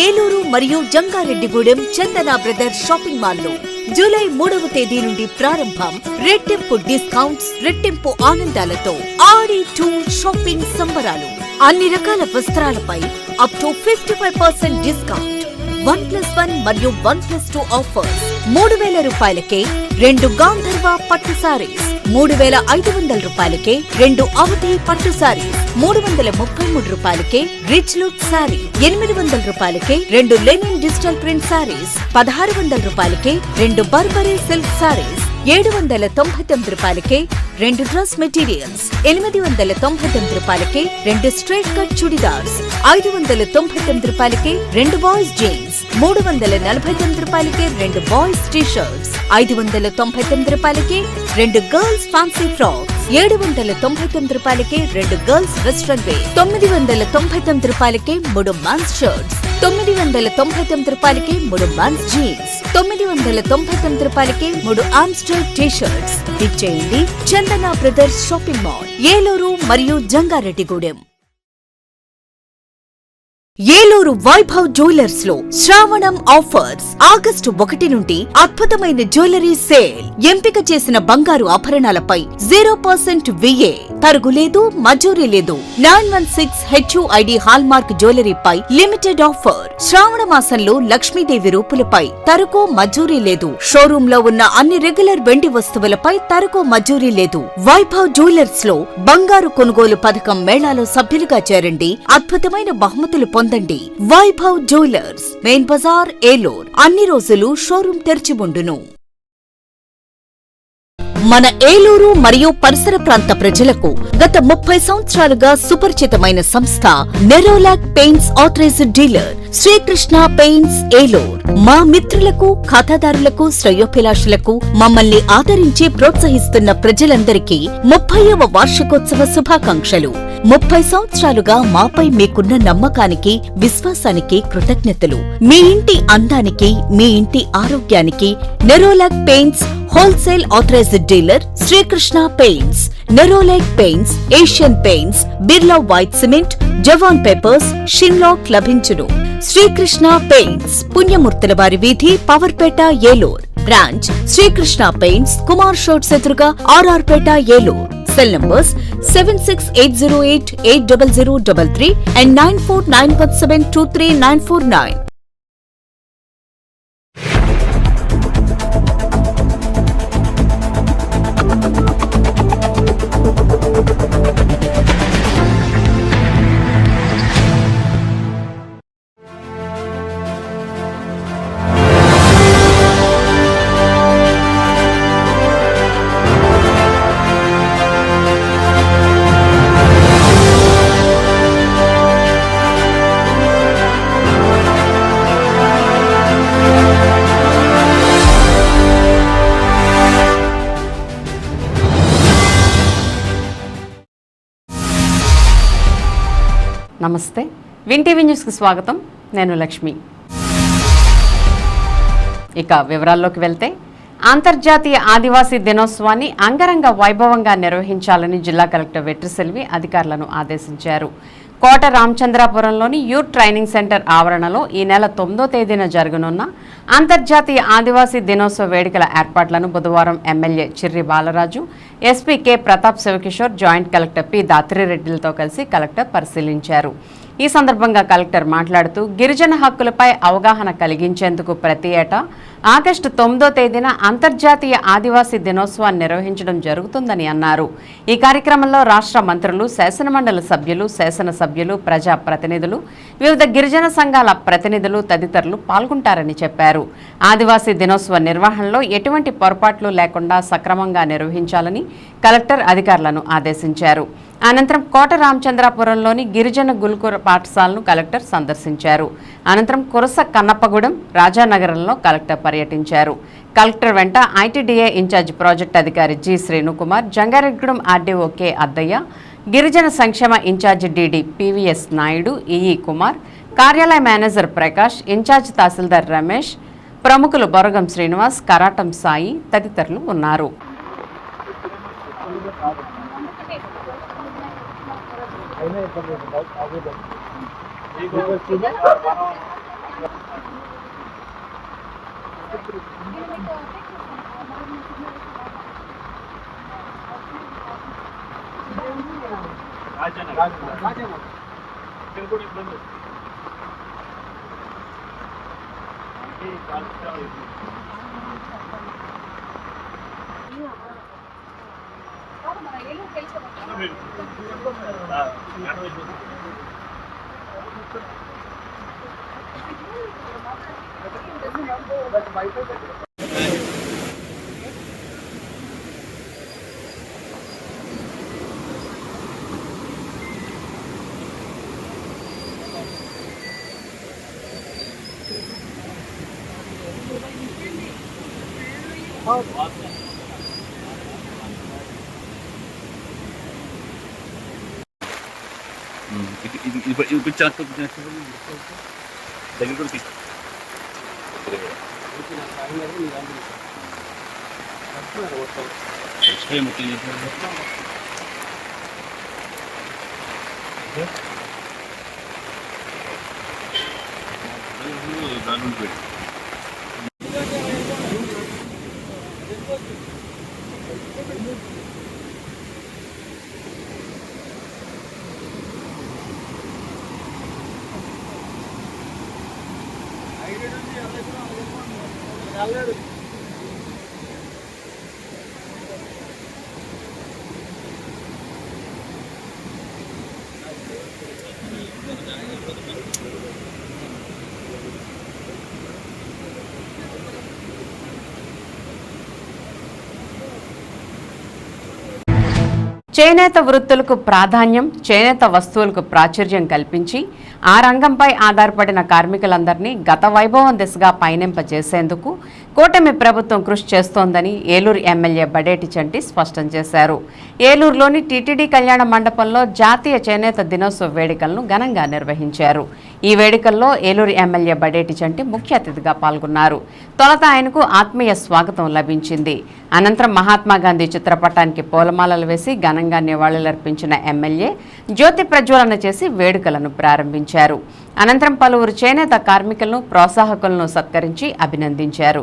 ఏలూరు మరియు జంగారెడ్డిగూడెం చందన brothers shopping మాల్లో July 3వ తేదీ నుండి ప్రారంభం. రెట్టింపు డిస్కౌంట్స్, రెట్టింపు ఆనందాలతో ఆడి టూర్ షాపింగ్ సంబరాలు. అన్ని రకాల వస్త్రాలపై అప్ టు 55% డిస్కౌంట్. 1+1 మరియు 1+2 ఆఫర్స్. 3,000 రూపాయలకే 2 గాంధర్వ పట్టు సారీస్, 3,500 రూపాయలకే 2 అవధి పట్టు సారీస్, 333 రూపాయలకే రిచ్ లుక్ సారీ, 800 రూపాయలకే 2 లెనిన్ డిజిటల్ ప్రింట్ సారీస్, 1,600 రూపాయలకే 2 బర్బరీ సిల్క్ సారీస్, 799 రూపాయలకే 2 డ్రెస్ మెటీరియల్స్, 899 రూపాయలకే 2 స్ట్రైట్ కట్ చుడిదార్స్, 599 రూపాయలకే 2 బాయ్స్ జీన్స్, 349 రూపాయలకే 2 బాయ్స్ టీ షర్ట్స్, 599 రూపాయలకే 2 గర్ల్స్ ఫ్యాన్సీ ఫ్రాక్స్, 799 రూపాయలకే 2 గర్ల్స్ వెస్ట్రన్ వేర్, 999 రూపాయలకే 3 మెన్స్ షర్ట్స్, 999 రూపాయలకే 3 మెన్స్ జీన్స్, 999 రూపాయలకే 3 ఆమ్స్టర్ టీ షర్ట్స్. ఇచ్చేయండి చందన బ్రదర్స్ షాపింగ్ మాల్, ఏలూరు మరియు జంగారెడ్డిగూడెం. ఏలూరు వైభవ్ జ్యువెలర్స్ లో శ్రావణం ఆఫర్స్. ఆగస్టు 1 నుండి అద్భుతమైన జ్యువెలరీ సేల్. ఎంపిక చేసిన బంగారు ఆభరణాలపై 0% VA, తరుగులేదు, మజూరీ లేదు. 916 HUID హాల్ మార్క్ జ్యువెలరీపై లిమిటెడ్ ఆఫర్. శ్రావణ మాసంలో లక్ష్మీదేవి రూపులపై తరుగు, మజూరీ లేదు. షోరూమ్ లో ఉన్న అన్ని రెగ్యులర్ వెండి వస్తువులపై తరుగు, మజూరీ లేదు. వైభవ్ జ్యువెలర్స్ లో బంగారు కొనుగోలు పథకం మేళాలో సభ్యులుగా చేరండి. అద్భుతమైన బహుమతులు పొందండి. Vaibhav jewellers, main Bazar, Eluru. అన్ని రోజులు షోరూం తెరిచి ఉండును. మన ఏలూరు మరియు పరిసర ప్రాంత ప్రజలకు గత 30 సంవత్సరాలుగా సుపరిచితమైన సంస్థ Nerolac paints authorised dealer Srikrishna paints, Eluru. మా మిత్రులకు, ఖాతాదారులకు, శ్రేయోభిలాషులకు, మమ్మల్ని ఆదరించి ప్రోత్సహిస్తున్న ప్రజలందరికీ 30వ వార్షికోత్సవ శుభాకాంక్షలు. 30 సంవత్సరాలుగా మాపై మీకున్న నమ్మకానికి, విశ్వాసానికి కృతజ్ఞతలు. మీ ఇంటి అందానికి, మీ ఇంటి ఆరోగ్యానికి Nerolac paints wholesale authorised dealer Srikrishna paints. Nerolac paints, Asian paints, Birla white cement, జవాన్ పేపర్స్, షిన్లాక్ లభించును. శ్రీకృష్ణ పెయింట్స్, పుణ్యమూర్తుల వారి వీధి, పవర్పేట, ఏలూరు. బ్రాంచ్ శ్రీకృష్ణ పెయింట్స్, కుమార్ షోట్స్ ఎదురుగా, RR Peta, Eluru. Cell numbers 7680880033 and 9491723949. నమస్తే, విన్ టీవీ న్యూస్కి స్వాగతం. నేను లక్ష్మి. ఇక వివరాల్లోకి వెళ్తే, అంతర్జాతీయ ఆదివాసీ దినోత్సవాన్ని అంగరంగ వైభవంగా నిర్వహించాలని జిల్లా కలెక్టర్ వెట్రిసెల్వి అధికారులను ఆదేశించారు. కోట రామచంద్రాపురంలోని యూత్ ట్రైనింగ్ సెంటర్ ఆవరణలో ఈ నెల 9వ తేదీన జరగనున్న అంతర్జాతీయ ఆదివాసీ దినోత్సవ వేడుకల ఏర్పాట్లను బుధవారం MLA Chirri Balaraju, SP K Pratap Sivakishore, joint collector P దాత్రిరెడ్డిలతో కలిసి కలెక్టర్ పరిశీలించారు. ఈ సందర్భంగా కలెక్టర్ మాట్లాడుతూ, గిరిజన హక్కులపై అవగాహన కలిగించేందుకు ప్రతి ఏటా ఆగస్టు 9వ తేదీన అంతర్జాతీయ ఆదివాసీ దినోత్సవాన్ని నిర్వహించడం జరుగుతుందని అన్నారు. ఈ కార్యక్రమంలో రాష్ట్ర మంత్రులు, శాసనమండలి సభ్యులు, శాసనసభ్యులు, ప్రజా ప్రతినిధులు, వివిధ గిరిజన సంఘాల ప్రతినిధులు తదితరులు పాల్గొంటారని చెప్పారు. ఆదివాసీ దినోత్సవ నిర్వహణలో ఎటువంటి పొరపాట్లు లేకుండా సక్రమంగా నిర్వహించాలని కలెక్టర్ అధికారులను ఆదేశించారు. అనంతరం కోట రామచంద్రాపురంలోని గిరిజన గురుకుల పాఠశాలను కలెక్టర్ సందర్శించారు. అనంతరం కురస కన్నప్పగూడెం, రాజానగరంలో కలెక్టర్ పర్యటించారు. కలెక్టర్ వెంట ఐటీడీఏ ఇన్ఛార్జ్ ప్రాజెక్ట్ అధికారి G Srinukumar, Jangareddygudem RDO K Addayya, గిరిజన సంక్షేమ incharge DD PVS Naidu, EE Kumar, కార్యాలయ మేనేజర్ ప్రకాష్, ఇన్ఛార్జ్ తహసీల్దార్ రమేష్, ప్రముఖులు బొరగం శ్రీనివాస్, కరాటం సాయి తదితరులు ఉన్నారు. ఇది పిచ్చాక దగ్గర కూడా తీసు మొత్తం దాని చేనేత వృత్తులకు ప్రాధాన్యం, చేనేత వస్తువులకు ప్రాచుర్యం కల్పించి ఆ రంగంపై ఆధారపడిన కార్మికులందరినీ గత వైభవం దిశగా పయనింపజేసేందుకు కూటమి ప్రభుత్వం కృషి చేస్తోందని ఏలూరు ఎమ్మెల్యే బడేటి చంటి స్పష్టం చేశారు. ఏలూరులోని టీటీడీ కళ్యాణ మండపంలో జాతీయ చేనేత దినోత్సవ వేడుకలను ఘనంగా నిర్వహించారు. ఈ వేడుకల్లో ఏలూరు ఎమ్మెల్యే బడేటి చంటి ముఖ్య అతిథిగా పాల్గొన్నారు. తొలుత ఆయనకు ఆత్మీయ స్వాగతం లభించింది. అనంతరం మహాత్మాగాంధీ చిత్రపటానికి పూలమాలలు వేసి ఘనంగా నివాళులర్పించిన ఎమ్మెల్యే జ్యోతి ప్రజ్వలన చేసి వేడుకలను ప్రారంభించారు. అనంతరం పలువురు చేనేత కార్మికులను, ప్రోత్సాహకులను సత్కరించి అభినందించారు.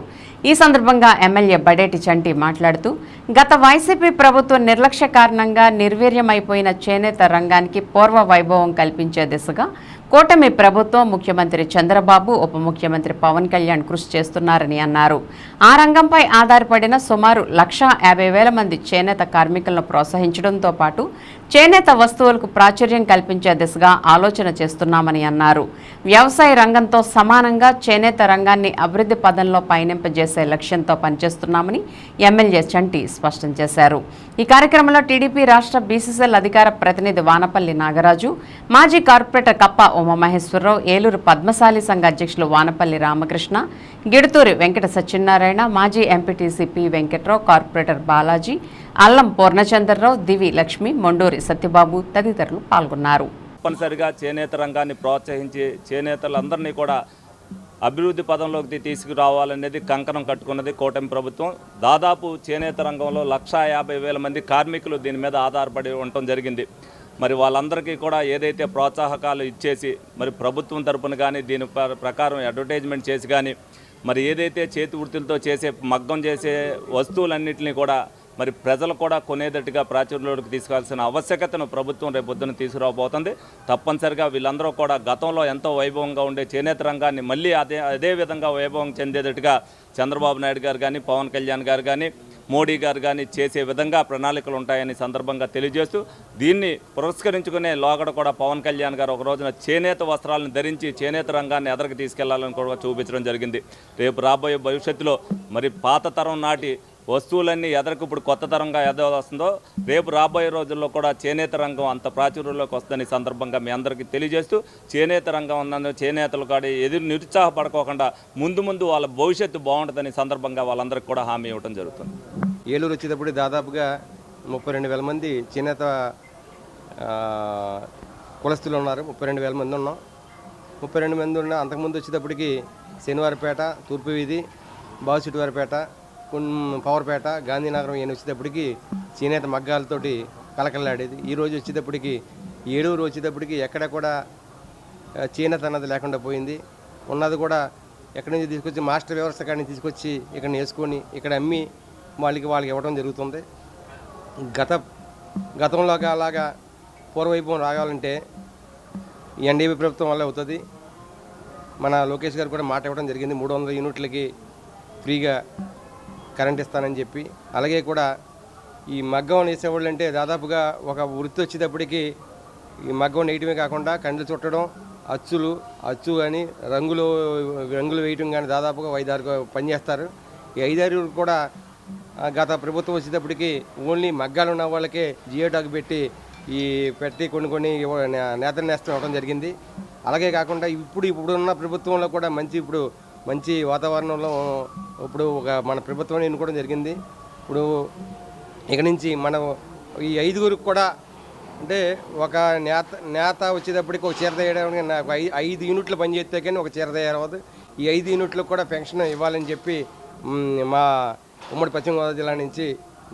ఈ సందర్భంగా ఎమ్మెల్యే బడేటి చంటి మాట్లాడుతూ గత వైసీపీ ప్రభుత్వం నిర్లక్ష్య కారణంగా నిర్వీర్యమైపోయిన చేనేత రంగానికి పూర్వ వైభవం కల్పించే దిశగా కూటమి ప్రభుత్వం, ముఖ్యమంత్రి చంద్రబాబు, ఉప ముఖ్యమంత్రి పవన్ కళ్యాణ్ కృషి చేస్తున్నారని అన్నారు. ఆ రంగంపై ఆధారపడిన సుమారు 1,50,000 మంది చేనేత కార్మికులను ప్రోత్సహించడంతో పాటు చేనేత వస్తువులకు ప్రాచుర్యం కల్పించే దిశగా ఆలోచన చేస్తున్నామని అన్నారు. వ్యవసాయ రంగంతో సమానంగా చేనేత రంగాన్ని అభివృద్ధి పదంలో పయనింపజేసే లక్ష్యంతో పనిచేస్తున్నామని ఎమ్మెల్యే చంటి స్పష్టం చేశారు. ఈ కార్యక్రమంలో టీడీపీ రాష్ట్ర బీసీసీఎల్ అధికార ప్రతినిధి వానపల్లి నాగరాజు, మాజీ కార్పొరేటర్ కప్ప ఉమామహేశ్వరరావు, ఏలూరు పద్మశాలి సంఘ అధ్యక్షులు వానపల్లి రామకృష్ణ, గిడుతూరి వెంకట సత్యనారాయణ, మాజీ MPTC P Venkatrao, corporator Balaji, అల్లం పూర్ణచంద్రరావు, దివి లక్ష్మి, మొండూరి సత్యబాబు తదితరులు పాల్గొన్నారు. తప్పనిసరిగా చేనేత రంగాన్ని ప్రోత్సహించి చేనేతలందరినీ కూడా అభివృద్ధి పదంలోకి తీసుకురావాలనేది కంకణం కట్టుకున్నది కూటమి ప్రభుత్వం. దాదాపు చేనేత రంగంలో 1,50,000 మంది కార్మికులు దీని మీద ఆధారపడి ఉండటం జరిగింది. మరి వాళ్ళందరికీ కూడా ఏదైతే ప్రోత్సాహకాలు ఇచ్చేసి మరి ప్రభుత్వం తరపున కానీ దీని ప్రకారం అడ్వర్టైజ్మెంట్ చేసి కానీ మరి ఏదైతే చేతి వృత్తులతో చేసే మగ్గం చేసే వస్తువులన్నింటినీ కూడా మరి ప్రజలు కూడా కొనేటట్టుగా ప్రాచుర్యంలోకి తీసుకోవాల్సిన ఆవశ్యకతను ప్రభుత్వం రేపొద్దున తీసుకురాబోతుంది. తప్పనిసరిగా వీళ్ళందరూ కూడా గతంలో ఎంతో వైభవంగా ఉండే చేనేత రంగాన్ని మళ్ళీ అదే విధంగా వైభవం చెందేటట్టుగా చంద్రబాబు నాయుడు గారు కానీ, పవన్ కళ్యాణ్ గారు కానీ, మోడీ గారు కానీ చేసే విధంగా ప్రణాళికలు ఉంటాయని సందర్భంగా తెలియజేస్తూ దీన్ని పురస్కరించుకునే లోగడ కూడా పవన్ కళ్యాణ్ గారు ఒక రోజున చేనేత వస్త్రాలను ధరించి చేనేత రంగాన్ని ఎదరికి తీసుకెళ్లాలని కూడా చూపించడం జరిగింది. రేపు రాబోయే భవిష్యత్తులో మరి పాత తరం నాటి వస్తువులన్నీ ఎదరకు ఇప్పుడు కొత్త తరంగా వస్తుందో రేపు రాబోయే రోజుల్లో కూడా చేనేత రంగం అంత ప్రాచుర్యంలోకి వస్తుందని సందర్భంగా మీ అందరికీ తెలియజేస్తూ చేనేత రంగం ఉన్నందుకు చేనేతలు కూడా నిరుత్సాహపడుకోకుండా ముందు వాళ్ళ భవిష్యత్తు బాగుంటుందని సందర్భంగా వాళ్ళందరికీ కూడా హామీ ఇవ్వడం జరుగుతుంది. ఏలూరు వచ్చేటప్పుడు దాదాపుగా 32,000 మంది చేనేత కులస్తులు ఉన్నారు. 32,000 మంది ఉన్నాం. 32 మంది ఉన్న అంతకుముందు వచ్చేటప్పటికి శనివారపేట, తూర్పు వీధి, బావుసిటివారిపేట, పవర్పేట, గాంధీనగరం ఈయన వచ్చేటప్పటికి చేనేత మగ్గాలతోటి కలకలాడేది. ఈరోజు వచ్చేటప్పటికి ఏలూరు వచ్చేటప్పటికి ఎక్కడ కూడా చేనేత అన్నది లేకుండా పోయింది. ఉన్నది కూడా ఎక్కడి నుంచి తీసుకొచ్చి మాస్టర్ వ్యవస్థ కాడిని తీసుకొచ్చి ఇక్కడ వేసుకొని ఇక్కడ అమ్మి వాళ్ళకి ఇవ్వడం జరుగుతుంది. గతంలోగా అలాగా పూర్వవైభవం రావాలంటే ఈ ఎన్డీఏ ప్రభుత్వం వల్ల అవుతుంది. మన లోకేష్ గారు కూడా మాట ఇవ్వడం జరిగింది, 300 యూనిట్లకి ఫ్రీగా కరెంట్ ఇస్తానని చెప్పి. అలాగే కూడా ఈ మగ్గం వేసేవాళ్ళు అంటే దాదాపుగా ఒక వృత్తి వచ్చేటప్పటికి ఈ మగ్గం వేయటమే కాకుండా కండ్లు చుట్టడం, అచ్చు అని రంగులు వేయటం కానీ దాదాపుగా 5-6 పనిచేస్తారు. ఈ 5-6 కూడా గత ప్రభుత్వం వచ్చేటప్పటికి ఓన్లీ మగ్గాలు ఉన్న వాళ్ళకే జియోటాక్ పెట్టి కొన్ని నేతల నేస్తం ఇవ్వడం జరిగింది. అలాగే కాకుండా ఇప్పుడున్న ప్రభుత్వంలో కూడా మంచి వాతావరణంలో మన ప్రభుత్వాన్ని ఎన్నుకోవడం జరిగింది. ఇప్పుడు ఇక నుంచి మనం ఈ 5గురికి కూడా అంటే ఒక నేత వచ్చేటప్పటికి ఒక చీర తయారవడానికి నాకు 5 యూనిట్లు పనిచేస్తే కానీ ఒక చీర తయారవ్వదు. ఈ 5 యూనిట్లకు కూడా పెన్షన్ ఇవ్వాలని చెప్పి మా ఉమ్మడి పశ్చిమ గోదావరి జిల్లా నుంచి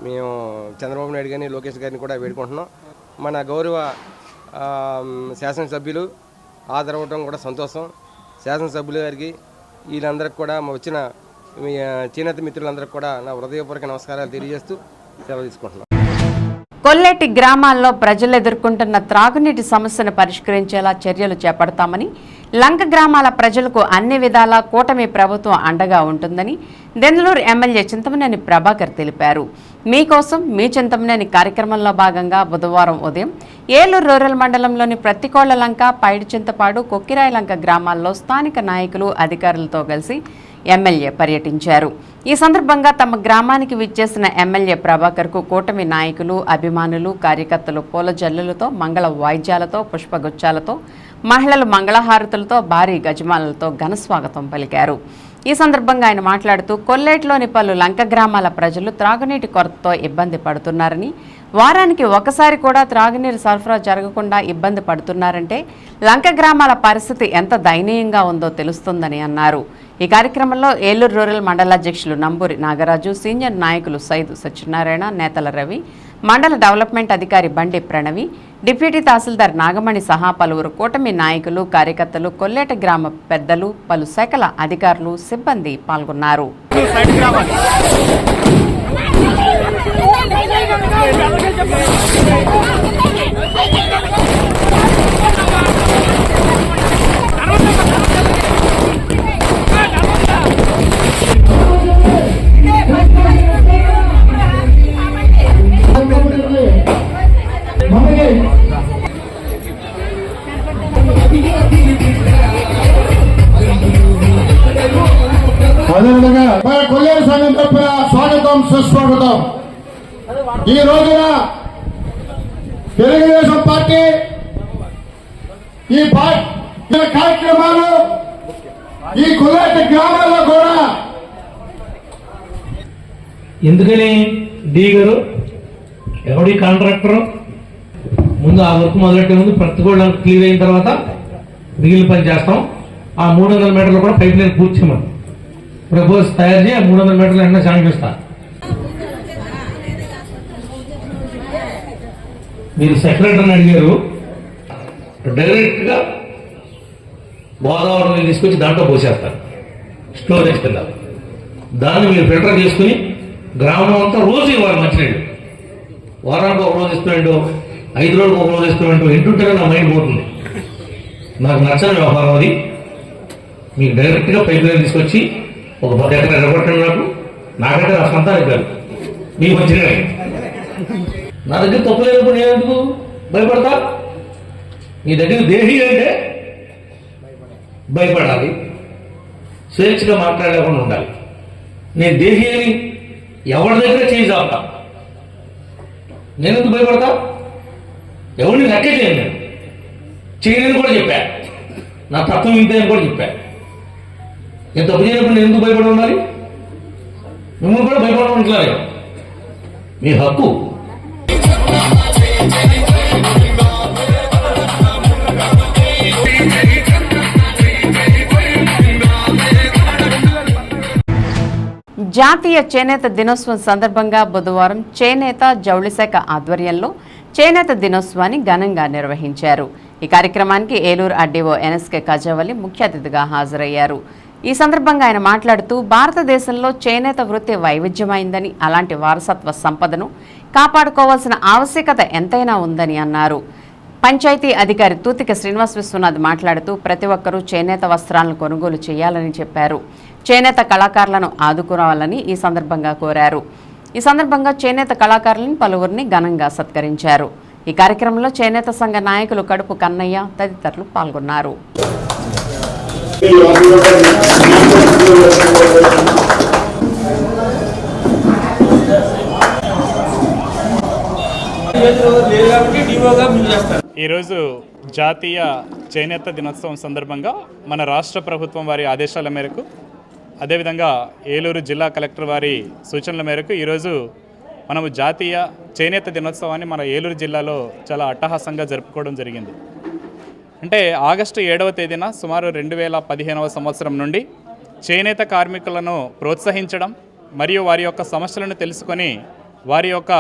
మేము చంద్రబాబు నాయుడు గారిని, లోకేష్ గారిని కూడా వేడుకుంటున్నాం. మన గౌరవ శాసనసభ్యులు హాజరవడం కూడా సంతోషం. శాసనసభ్యులు గారికి వీళ్ళందరికీ కూడా వచ్చిన చేనేత మిత్రులందరికీ కూడా నా హృదయపూర్వక నమస్కారాలు తెలియజేస్తూ సెలవు తీసుకుంటున్నాను. కొల్లేటి గ్రామాల్లో ప్రజలు ఎదుర్కొంటున్న త్రాగునీటి సమస్యను పరిష్కరించేలా చర్యలు చేపడతామని, లంక గ్రామాల ప్రజలకు అన్ని విధాలా కూటమి ప్రభుత్వం అండగా ఉంటుందని దెందులూరు ఎమ్మెల్యే చింతమనేని ప్రభాకర్ తెలిపారు. మీకోసం మీ చింతమనేని కార్యక్రమంలో భాగంగా బుధవారం ఉదయం ఏలూరు రూరల్ మండలంలోని ప్రత్తికోళ్ల లంక, పైడి చింతపాడు, కొక్కిరాయి లంక గ్రామాల్లో స్థానిక నాయకులు, అధికారులతో కలిసి ఎమ్మెల్యే పర్యటించారు. ఈ సందర్భంగా తమ గ్రామానికి విచ్చేసిన ఎమ్మెల్యే ప్రభాకర్కు కూటమి నాయకులు, అభిమానులు, కార్యకర్తలు పూల జల్లులతో, మంగళ వాయిద్యాలతో, పుష్పగుచ్చాలతో, మహిళలు మంగళహారతులతో, భారీ గజమాలతో ఘనస్వాగతం పలికారు. ఈ సందర్భంగా ఆయన మాట్లాడుతూ కొల్లేట్లోని పలు లంక గ్రామాల ప్రజలు త్రాగునీటి కొరతతో ఇబ్బంది పడుతున్నారని, వారానికి ఒకసారి కూడా త్రాగునీరు సరఫరా జరగకుండా ఇబ్బంది పడుతున్నారంటే లంక గ్రామాల పరిస్థితి ఎంత దయనీయంగా ఉందో తెలుస్తుందని అన్నారు. ఈ కార్యక్రమంలో ఏలూరు రూరల్ మండలాధ్యక్షులు నంబూరి నాగరాజు, సీనియర్ నాయకులు సైదు సత్యనారాయణ, నేతల రవి, మండల డెవలప్మెంట్ అధికారి బండి ప్రణవి, డిప్యూటీ తహసీల్దార్ నాగమణి సహా పలువురు కూటమి నాయకులు, కార్యకర్తలు, కొల్లేట గ్రామ పెద్దలు, పలు శాఖల అధికారులు, సిబ్బంది పాల్గొన్నారు. అదేవిధంగా మన కొల్లేరు సంఘం తరఫున స్వాగతం, సుస్వాగతం. ఈ రోజున తెలుగుదేశం పార్టీ ఈ కార్యక్రమాలు ఈ కొల్లేరు గ్రామాల్లో కూడా ఎందుకని డి గారు ఎవడి కాంట్రాక్టర్ ముందు ఆ వర్క్ మొదలెట్టే ముందు ప్రతికూల క్లియర్ అయిన తర్వాత మిగిలిన పని చేస్తాం. ఆ 300 మీటర్లు కూడా పైప్ లైన్ పూర్తి చేయమని ప్రపోజ్ తయారు చేసి 300 మీటర్లు వెంటనే శాంక్షన్. మీరు సెక్రటరీని అడిగారు, డైరెక్ట్ గా గోదావరి నీళ్ళు తీసుకొచ్చి దాంట్లో పోసేస్తారు, స్టోరేజ్ కింద. దాన్ని మీరు ఫిల్టర్ చేసుకుని గ్రామం అంతా రోజు ఇవ్వాలి మంచినీళ్ళు. వారానికి ఒక రోజు ఇస్తున్నాడు, 5 రోజులకు ఒక రోజు ఇస్తున్నాడు. ఇంటుంటేనే నా మైండ్ పోతుంది. నాకు నచ్చని వ్యవహారం అది. మీకు డైరెక్ట్గా పైప్ లైన్ తీసుకొచ్చి ఒక 10 ఎకరాలు ఎరగొట్టండి. నాకంటే నా సంతానికి కాదు, మీకు వచ్చిన నా దగ్గర తప్పు లేనప్పుడు నేను ఎందుకు భయపడతా? మీ దగ్గర దేహి అంటే భయపడాలి, స్వేచ్ఛగా మాట్లాడలేకుండా ఉండాలి. నేను దేహి అని ఎవరి దగ్గర చేయి చాపుతా. నేను ఎందుకు భయపడతా? ఎవరిని లెక్క చేయను. నేను చేయలేని కూడా చెప్పా, నా తత్వం ఇంతే అని కూడా చెప్పా. నేను తప్పు చేయనప్పుడు నేను ఎందుకు భయపడి ఉండాలి? మిమ్మల్ని కూడా భయపడమంటున్నారు, మీ హక్కు. జాతీయ చేనేత దినోత్సవం సందర్భంగా బుధవారం చేనేత జౌళి శాఖ ఆధ్వర్యంలో చేనేత దినోత్సవాన్ని ఘనంగా నిర్వహించారు. ఈ కార్యక్రమానికి ఏలూరు ఆర్డీఓ ఎన్ఎస్కే కాజావలి ముఖ్య అతిథిగా హాజరయ్యారు. ఈ సందర్భంగా ఆయన మాట్లాడుతూ భారతదేశంలో చేనేత వృత్తి వైవిధ్యమైందని, అలాంటి వారసత్వ సంపదను కాపాడుకోవాల్సిన ఆవశ్యకత ఎంతైనా ఉందని అన్నారు. పంచాయతీ అధికారి తూతిక శ్రీనివాస్ విశ్వనాథ్ మాట్లాడుతూ ప్రతి ఒక్కరూ చేనేత వస్త్రాలను కొనుగోలు చేయాలని చెప్పారు. చేనేత కళాకారులను ఆదుకోవాలని ఈ సందర్భంగా కోరారు. ఈ సందర్భంగా చేనేత కళాకారులను పలువురిని ఘనంగా సత్కరించారు. ఈ కార్యక్రమంలో చేనేత సంఘ నాయకులు కడుపు కన్నయ్య తదితరులు పాల్గొన్నారు. ఈరోజు జాతీయ చేనేత దినోత్సవం సందర్భంగా మన రాష్ట్ర ప్రభుత్వం వారి ఆదేశాల మేరకు, అదేవిధంగా ఏలూరు జిల్లా కలెక్టర్ వారి సూచనల మేరకు ఈరోజు మనము జాతీయ చేనేత దినోత్సవాన్ని మన ఏలూరు జిల్లాలో చాలా అట్టహాసంగా జరుపుకోవడం జరిగింది. అంటే ఆగస్టు 7వ తేదీన సుమారు 2015వ సంవత్సరం నుండి చేనేత కార్మికులను ప్రోత్సహించడం మరియు వారి యొక్క సమస్యలను తెలుసుకొని వారి యొక్క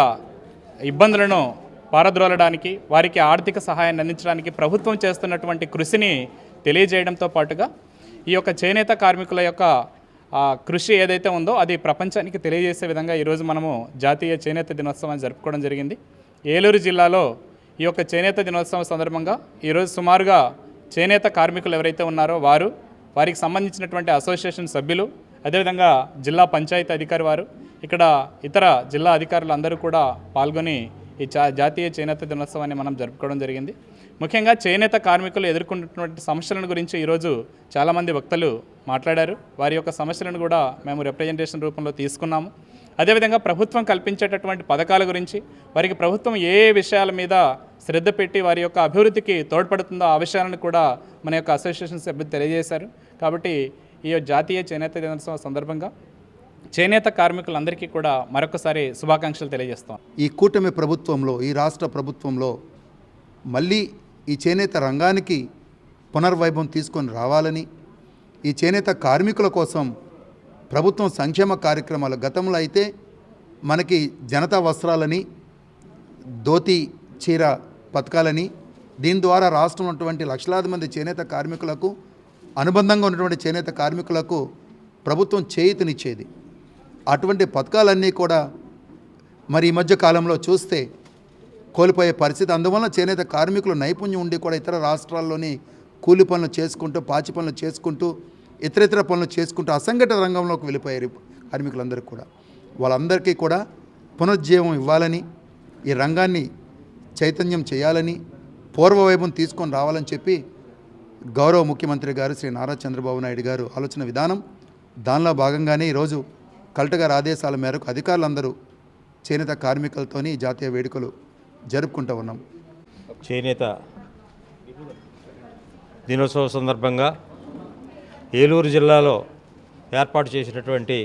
ఇబ్బందులను పారద్రోలడానికి, వారికి ఆర్థిక సహాయాన్ని అందించడానికి ప్రభుత్వం చేస్తున్నటువంటి కృషిని తెలియజేయడంతో పాటుగా ఈ యొక్క చేనేత కార్మికుల యొక్క కృషి ఏదైతే ఉందో అది ప్రపంచానికి తెలియజేసే విధంగా ఈరోజు మనము జాతీయ చేనేత దినోత్సవాన్ని జరుపుకోవడం జరిగింది. ఏలూరు జిల్లాలో ఈ యొక్క చేనేత దినోత్సవం సందర్భంగా ఈరోజు సుమారుగా చేనేత కార్మికులు ఎవరైతే ఉన్నారో వారికి సంబంధించినటువంటి అసోసియేషన్ సభ్యులు, అదేవిధంగా జిల్లా పంచాయతీ అధికారి వారు, ఇక్కడ ఇతర జిల్లా అధికారులు అందరూ కూడా పాల్గొని ఈ జాతీయ చేనేత దినోత్సవాన్ని మనం జరుపుకోవడం జరిగింది. ముఖ్యంగా చేనేత కార్మికులు ఎదుర్కొంటున్నటువంటి సమస్యలను గురించి ఈరోజు చాలామంది వక్తలు మాట్లాడారు. వారి యొక్క సమస్యలను కూడా మేము రిప్రజెంటేషన్ రూపంలో తీసుకున్నాము. అదేవిధంగా ప్రభుత్వం కల్పించేటటువంటి పథకాల గురించి, వారికి ప్రభుత్వం ఏ విషయాల మీద శ్రద్ధ పెట్టి వారి యొక్క అభివృద్ధికి తోడ్పడుతుందో ఆ విషయాలను కూడా మన యొక్క అసోసియేషన్ సభ్యులు తెలియజేశారు. కాబట్టి ఈ జాతీయ చేనేత దినోత్సవం సందర్భంగా చేనేత కార్మికులందరికీ కూడా మరొకసారి శుభాకాంక్షలు తెలియజేస్తాం. ఈ కూటమి ప్రభుత్వంలో, ఈ రాష్ట్ర ప్రభుత్వంలో మళ్ళీ ఈ చేనేత రంగానికి పునర్వైభవం తీసుకొని రావాలని, ఈ చేనేత కార్మికుల కోసం ప్రభుత్వం సంక్షేమ కార్యక్రమాలు, గతంలో అయితే మనకి జనతా వస్త్రాలని, ధోతి చీర పథకాలని, దీని ద్వారా రాష్ట్రంలో ఉన్నటువంటి లక్షలాది మంది చేనేత కార్మికులకు, అనుబంధంగా ఉన్నటువంటి చేనేత కార్మికులకు ప్రభుత్వం చేయూతనిచ్చేది. అటువంటి పథకాలన్నీ కూడా మరి ఈ మధ్య కాలంలో చూస్తే కోల్పోయే పరిస్థితి. అందువల్ల చేనేత కార్మికులు నైపుణ్యం ఉండి కూడా ఇతర రాష్ట్రాల్లోని కూలి పనులు చేసుకుంటూ, పాచి పనులు చేసుకుంటూ, ఇతర పనులు చేసుకుంటూ అసంఘటిత రంగంలోకి వెళ్ళిపోయారు కార్మికులందరూ కూడా. వాళ్ళందరికీ కూడా పునరుజ్జీవం ఇవ్వాలని, ఈ రంగాన్ని చైతన్యం చేయాలని, పూర్వవైభవం తీసుకొని రావాలని చెప్పి గౌరవ ముఖ్యమంత్రి గారు శ్రీ నారా చంద్రబాబు నాయుడు గారు ఆలోచన విధానం. దానిలో భాగంగానే ఈరోజు కలెక్టర్ గారి ఆదేశాల మేరకు అధికారులందరూ చేనేత కార్మికులతోని జాతీయ వేడుకలు జరుపుకుంటూ ఉన్నాం. చేనేత దినోత్సవం సందర్భంగా ఏలూరు జిల్లాలో ఏర్పాటు చేసినటువంటి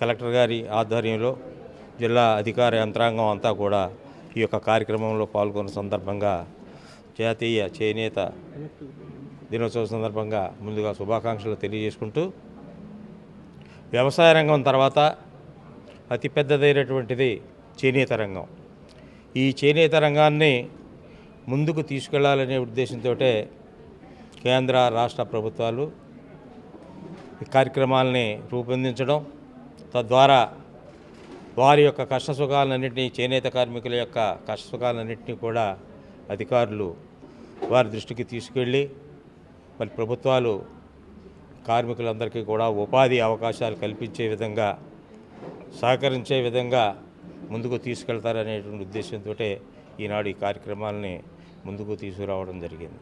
కలెక్టర్ గారి ఆధ్వర్యంలో జిల్లా అధికార యంత్రాంగం అంతా కూడా ఈ యొక్క కార్యక్రమంలో పాల్గొన్న సందర్భంగా జాతీయ చేనేత దినోత్సవం సందర్భంగా ముందుగా శుభాకాంక్షలు తెలియజేసుకుంటూ, వ్యవసాయ రంగం తర్వాత అతిపెద్దదైనటువంటిది చేనేత రంగం. ఈ చేనేత రంగాన్ని ముందుకు తీసుకెళ్లాలనే ఉద్దేశంతో కేంద్ర రాష్ట్ర ప్రభుత్వాలు ఈ కార్యక్రమాలని రూపొందించడం, తద్వారా వారి యొక్క కష్టసుఖాలన్నింటినీ, చేనేత కార్మికుల యొక్క కష్టసుఖాలన్నింటినీ కూడా అధికారులు వారి దృష్టికి తీసుకెళ్ళి మరి ప్రభుత్వాలు కార్మికులందరికీ కూడా ఉపాధి అవకాశాలు కల్పించే విధంగా, సహకరించే విధంగా ముందుకు తీసుకెళ్తారనేటువంటి ఉద్దేశంతో ఈనాడు ఈ కార్యక్రమాలని ముందుకు తీసుకురావడం జరిగింది.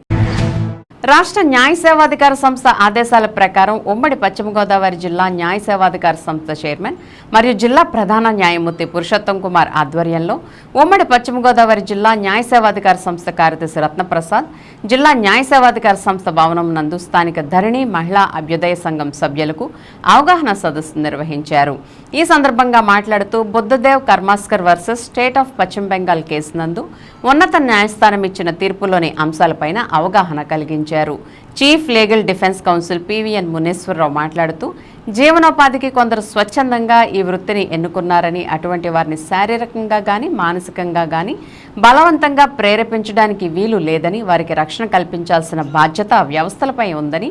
రాష్ట్ర న్యాయ సేవాధికార సంస్థ ఆదేశాల ప్రకారం ఉమ్మడి పశ్చిమ గోదావరి జిల్లా న్యాయ సేవాధికార సంస్థ చైర్మన్ మరియు జిల్లా ప్రధాన న్యాయమూర్తి పురుషోత్తం కుమార్ ఆధ్వర్యంలో ఉమ్మడి పశ్చిమ గోదావరి జిల్లా న్యాయ సేవాధికార సంస్థ కార్యదర్శి రత్నప్రసాద్ జిల్లా న్యాయ సేవాధికార సంస్థ భవనం నందు స్థానిక ధరణి మహిళా అభ్యుదయ సంఘం సభ్యులకు అవగాహన సదస్సు నిర్వహించారు. ఈ సందర్భంగా మాట్లాడుతూ బుద్ధదేవ్ కర్మాస్కర్ వర్సెస్ స్టేట్ ఆఫ్ పశ్చిమ బెంగాల్ కేసు నందు ఉన్నత న్యాయస్థానం ఇచ్చిన తీర్పులోని అంశాలపైన అవగాహన కలిగించారు. Chief legal defence council PVN Muneswararao మాట్లాడుతూ జీవనోపాధికి కొందరు స్వచ్ఛందంగా ఈ వృత్తిని ఎన్నుకున్నారని, అటువంటి వారిని శారీరకంగా గాని మానసికంగా గాని బలవంతంగా ప్రేరేపించడానికి వీలు లేదని, వారికి రక్షణ కల్పించాల్సిన బాధ్యత వ్యవస్థలపై ఉందని,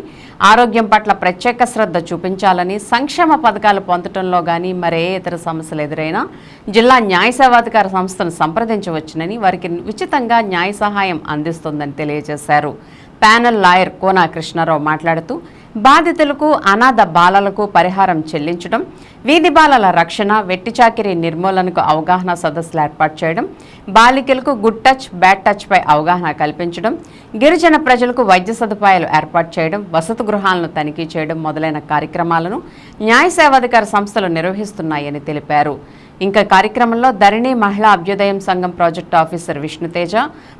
ఆరోగ్యం పట్ల ప్రత్యేక శ్రద్ధ చూపించాలని, సంక్షేమ పథకాలు పొందడంలో గాని మరే ఇతర సమస్యలు ఎదురైనా జిల్లా న్యాయ సేవాధికార సంస్థను సంప్రదించవచ్చునని, వారికి ఉచితంగా న్యాయ సహాయం అందిస్తుందని తెలియజేశారు. ప్యానెల్ లాయర్ కోనా కృష్ణారావు మాట్లాడుతూ బాధితులకు, అనాథ బాలలకు పరిహారం చెల్లించడం, వీధి బాలల రక్షణ, వెట్టిచాకిరీ నిర్మూలనకు అవగాహన సదస్సులు ఏర్పాటు చేయడం, బాలికలకు గుడ్ టచ్, బ్యాడ్ టచ్ పై అవగాహన కల్పించడం, గిరిజన ప్రజలకు వైద్య సదుపాయాలు ఏర్పాటు చేయడం, వసతి గృహాలను తనిఖీ చేయడం మొదలైన కార్యక్రమాలను న్యాయ సేవాధికార సంస్థలు నిర్వహిస్తున్నాయని తెలిపారు. ఇంకా కార్యక్రమంలో ధరణి మహిళా అభ్యుదయం సంఘం project officer Vishnuteja,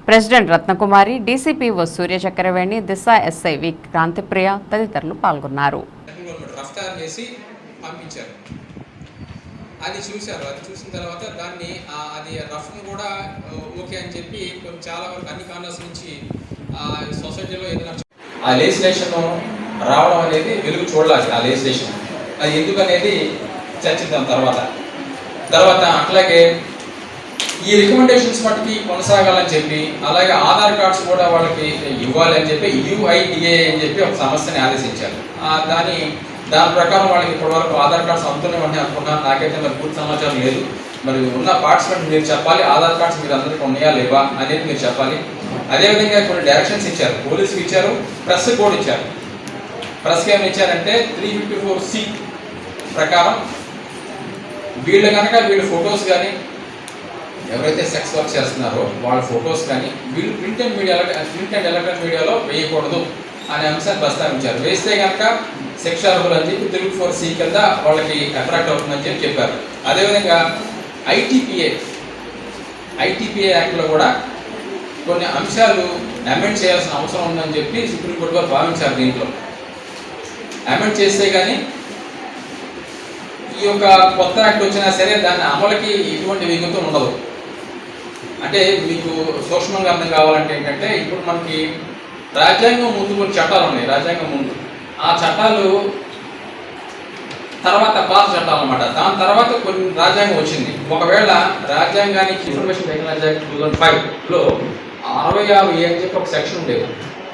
president Ratnakumari, DCPO Suryachakraveni, Disha SI V Krantipriya తదితరులు పాల్గొన్నారు. అది చూశారు. అది చూసిన తర్వాత దాన్ని అది రఫ్ను కూడా ఓకే అని చెప్పి చాలా వరకు అన్ని కార్నర్స్ నుంచి సొసైటీలో ఏదైనా ఆ లెజిస్లేషన్ రావడం అనేది వెలుగు చూడాలి. ఆ లెజిస్లేషన్ అది ఎందుకనేది చర్చిద్దాం తర్వాత అట్లాగే ఈ రికమెండేషన్స్ మట్టుకి కొనసాగాలని చెప్పి, అలాగే ఆధార్ కార్డ్స్ కూడా వాళ్ళకి ఇవ్వాలి అని చెప్పి UIDA అని చెప్పి ఒక సమస్యని ఆదేశించారు. దాని ప్రకారం వాళ్ళకి ఇప్పటివరకు ఆధార్ కార్డ్స్ అందుతూనే ఉన్నాయి అనుకున్నాను. నాకైతే మరి పూర్తి సమాచారం లేదు. మరి ఉన్న పార్టిసిపెంట్ మీరు చెప్పాలి, ఆధార్ కార్డ్స్ మీరు అందరికీ ఉన్నాయా లేవా అనేది మీరు చెప్పాలి. అదేవిధంగా కొన్ని డైరెక్షన్స్ ఇచ్చారు, పోలీసుకి ఇచ్చారు, ప్రెస్ కూడా ఇచ్చారు. ప్రెస్కి ఏమైనా ఇచ్చారంటే 354C ప్రకారం వీళ్ళ ఫొటోస్ కానీ, ఎవరైతే సెక్స్ వర్క్ చేస్తున్నారో వాళ్ళ ఫొటోస్ కానీ వీళ్ళు ప్రింట్ అండ్ ఎలక్ట్రానిక్ మీడియాలో వేయకూడదు అనే అంశాన్ని ప్రస్తావించారు. వేస్తే కనుక శిక్షార్హులు అని చెప్పి 354C కింద వాళ్ళకి అట్రాక్ట్ అవుతుందని చెప్పి చెప్పారు. అదేవిధంగా ఐటీపీఏ యాక్ట్లో కూడా కొన్ని అంశాలు అమెండ్ చేయాల్సిన అవసరం ఉందని చెప్పి సుప్రీంకోర్టు వారు భావించారు. దీంట్లో అమెండ్ చేస్తే కానీ ఈ యొక్క కొత్త యాక్ట్ వచ్చినా సరే దాని అమలుకి ఎటువంటి విఘాతం ఉండదు. అంటే మీకు సూక్ష్మంగా అర్థం కావాలంటే ఏంటంటే, ఇప్పుడు మనకి రాజ్యాంగం ముందు కొన్ని చట్టాలు ఉన్నాయి. రాజ్యాంగం ముందు ఆ చట్టాలు తర్వాత పాత చట్టాలు అన్నమాట. దాని తర్వాత కొన్ని రాజ్యాంగం వచ్చింది. ఒకవేళ రాజ్యాంగానికి ఇన్ఫర్మేషన్ టెక్నాలజీ యాక్ట్ 2005లో 66A అని చెప్పి ఒక సెక్షన్ ఉండేది.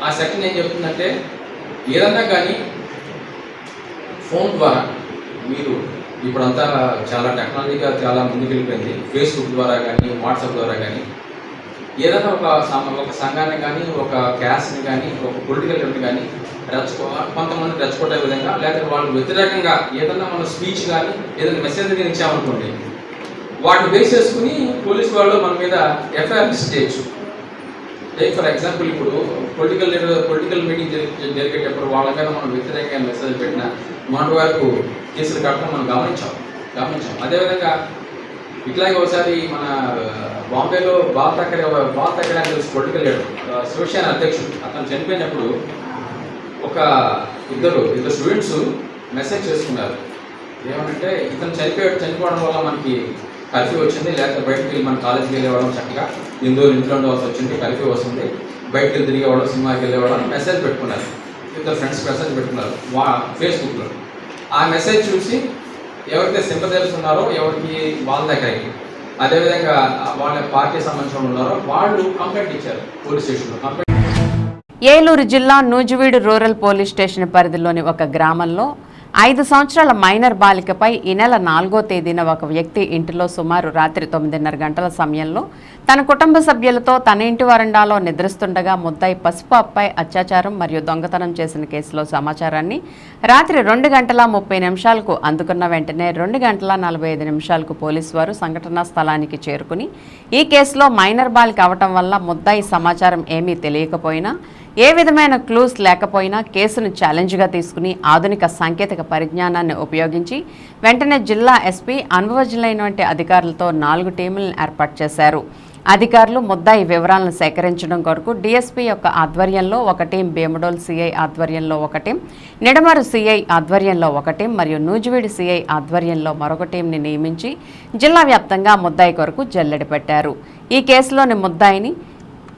ఆ సెక్షన్ ఏం చెప్తుందంటే, ఏదన్నా కానీ ఫోన్ ద్వారా మీరు ఇప్పుడంతా చాలా టెక్నాలజీగా చాలా ముందుకెళ్ళిపోయింది. ఫేస్బుక్ ద్వారా కానీ, వాట్సాప్ ద్వారా కానీ ఏదైనా ఒక సంఘాన్ని కానీ, ఒక క్యాస్ట్ని కానీ, ఒక పొలిటికల్ లీడర్ని కానీ కొంతమంది రెచ్చగొట్టే విధంగా, లేకపోతే వాళ్ళు వ్యతిరేకంగా ఏదైనా మన స్పీచ్ కానీ ఏదైనా మెసేజ్ కానీ ఇచ్చామనుకోండి, వాటిని బేస్ చేసుకుని పోలీసు వాళ్ళు మన మీద ఎఫ్ఐఆర్ రిజిస్టర్ చేయొచ్చు. లైక్ ఫర్ ఎగ్జాంపుల్, ఇప్పుడు పొలిటికల్ మీటింగ్ జరిగేటప్పుడు వాళ్ళ మీద మనం వ్యతిరేకంగా మెసేజ్ పెట్టిన మన వరకు కేసులు కట్టడం మనం గమనించాం. అదేవిధంగా ఇట్లాగే ఒకసారి మన బాంబేలో బాల్ ఠాకరే పొలిటికల్ లీడర్, శివసేన అధ్యక్షుడు, అతను చనిపోయినప్పుడు ఇద్దరు స్టూడెంట్స్ మెసేజ్ చేసుకున్నారు. ఏమంటే, ఇతను చనిపోవడం వల్ల మనకి కర్ఫ్యూ వచ్చింది, లేకపోతే బయటకు వెళ్ళి మన కాలేజీకి వెళ్ళేవాళ్ళం, చక్కగా ఇంట్లో ఉండవలసి వచ్చింది, కర్ఫ్యూ వస్తుంది, బయటకు వెళ్ళి తిరిగేవాళ్ళం, సినిమాకి వెళ్ళేవాళ్ళం మెసేజ్ పెట్టుకున్నారు. ఇద్దరు ఫ్రెండ్స్ మెసేజ్ పెట్టుకున్నారు ఫేస్బుక్లో. ఆ మెసేజ్ చూసి ఎవరైతే సింపథైజర్స్ ఉన్నారో, ఎవరికి వాళ్ళ దగ్గరికి, అదేవిధంగా వాళ్ళ పార్టీ సంబంధించిన ఉన్నారో వాళ్ళు కంప్లైంట్ ఇచ్చారు పోలీస్ స్టేషన్లో. ఏలూరు జిల్లా నూజివీడు రూరల్ పోలీస్ స్టేషన్ పరిధిలోని ఒక గ్రామంలో 5 సంవత్సరాల మైనర్ బాలికపై ఈ నెల 4వ తేదీన ఒక వ్యక్తి ఇంటిలో సుమారు రాత్రి 9:30 గంటల సమయంలో తన కుటుంబ సభ్యులతో తన ఇంటి వరండాలో నిద్రిస్తుండగా ముద్దాయి పసుపాపై అత్యాచారం మరియు దొంగతనం చేసిన కేసులో సమాచారాన్ని రాత్రి 2:30 అందుకున్న వెంటనే 2:45 పోలీసు వారు సంఘటనా స్థలానికి చేరుకుని ఈ కేసులో మైనర్ బాలిక అవటం వల్ల ముద్దాయి సమాచారం ఏమీ తెలియకపోయినా, ఏ విధమైన క్లూస్ లేకపోయినా కేసును ఛాలెంజ్గా తీసుకుని ఆధునిక సాంకేతిక పరిజ్ఞానాన్ని ఉపయోగించి వెంటనే జిల్లా ఎస్పీ అనుభవజ్ఞులైనటువంటి అధికారులతో 4 టీములను ఏర్పాటు చేశారు. అధికారులు ముద్దాయి వివరాలను సేకరించడం కొరకు డీఎస్పీ యొక్క ఆధ్వర్యంలో ఒక టీం, భీమడోల్ సిఐ ఆధ్వర్యంలో ఒక టీం, నిడమరు సిఐ ఆధ్వర్యంలో ఒక టీం మరియు నూజివీడు సిఐ ఆధ్వర్యంలో మరొక టీంని నియమించి జిల్లా వ్యాప్తంగా ముద్దాయి కొరకు జల్లెడ పెట్టారు. ఈ కేసులోని ముద్దాయిని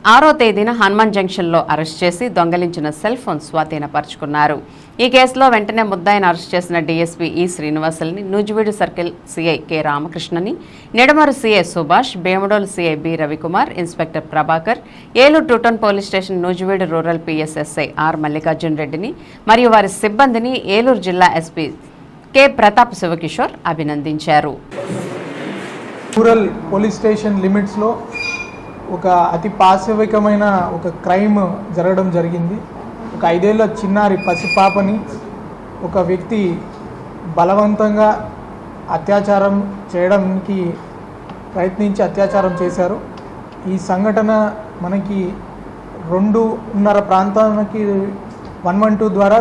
6వ తేదీన హనుమాన్ జంక్షన్లో అరెస్ట్ చేసి దొంగలించిన సెల్ ఫోన్ స్వాధీనపరుచుకున్నారు. ఈ కేసులో వెంటనే ముద్దాయిని అరెస్ట్ చేసిన డీఎస్పీ ఈ శ్రీనివాసుల్ని, నూజివీడు సర్కిల్ సీఐ కె రామకృష్ణని, Nidamaru CI Subhash, Bemudolu CI B Ravikumar, inspector Prabhakar, Eluru two town police station Nuzvid rural PSSI R Mallikarjun రెడ్డిని మరియు వారి సిబ్బందిని ఏలూరు జిల్లా ఎస్పీ కె ప్రతాప్ శివకిషోర్ అభినందించారు. రూరల్ పోలీస్ స్టేషన్ లిమిట్స్లో ఒక అతి పాశవికమైన ఒక క్రైమ్ జరగడం జరిగింది. ఒక 5 ఏళ్ల చిన్నారి పసిపాపని ఒక వ్యక్తి బలవంతంగా అత్యాచారం చేయడానికి ప్రయత్నించి అత్యాచారం చేశారు. ఈ సంఘటన మనకి 2:30 ప్రాంతానికి 112 ద్వారా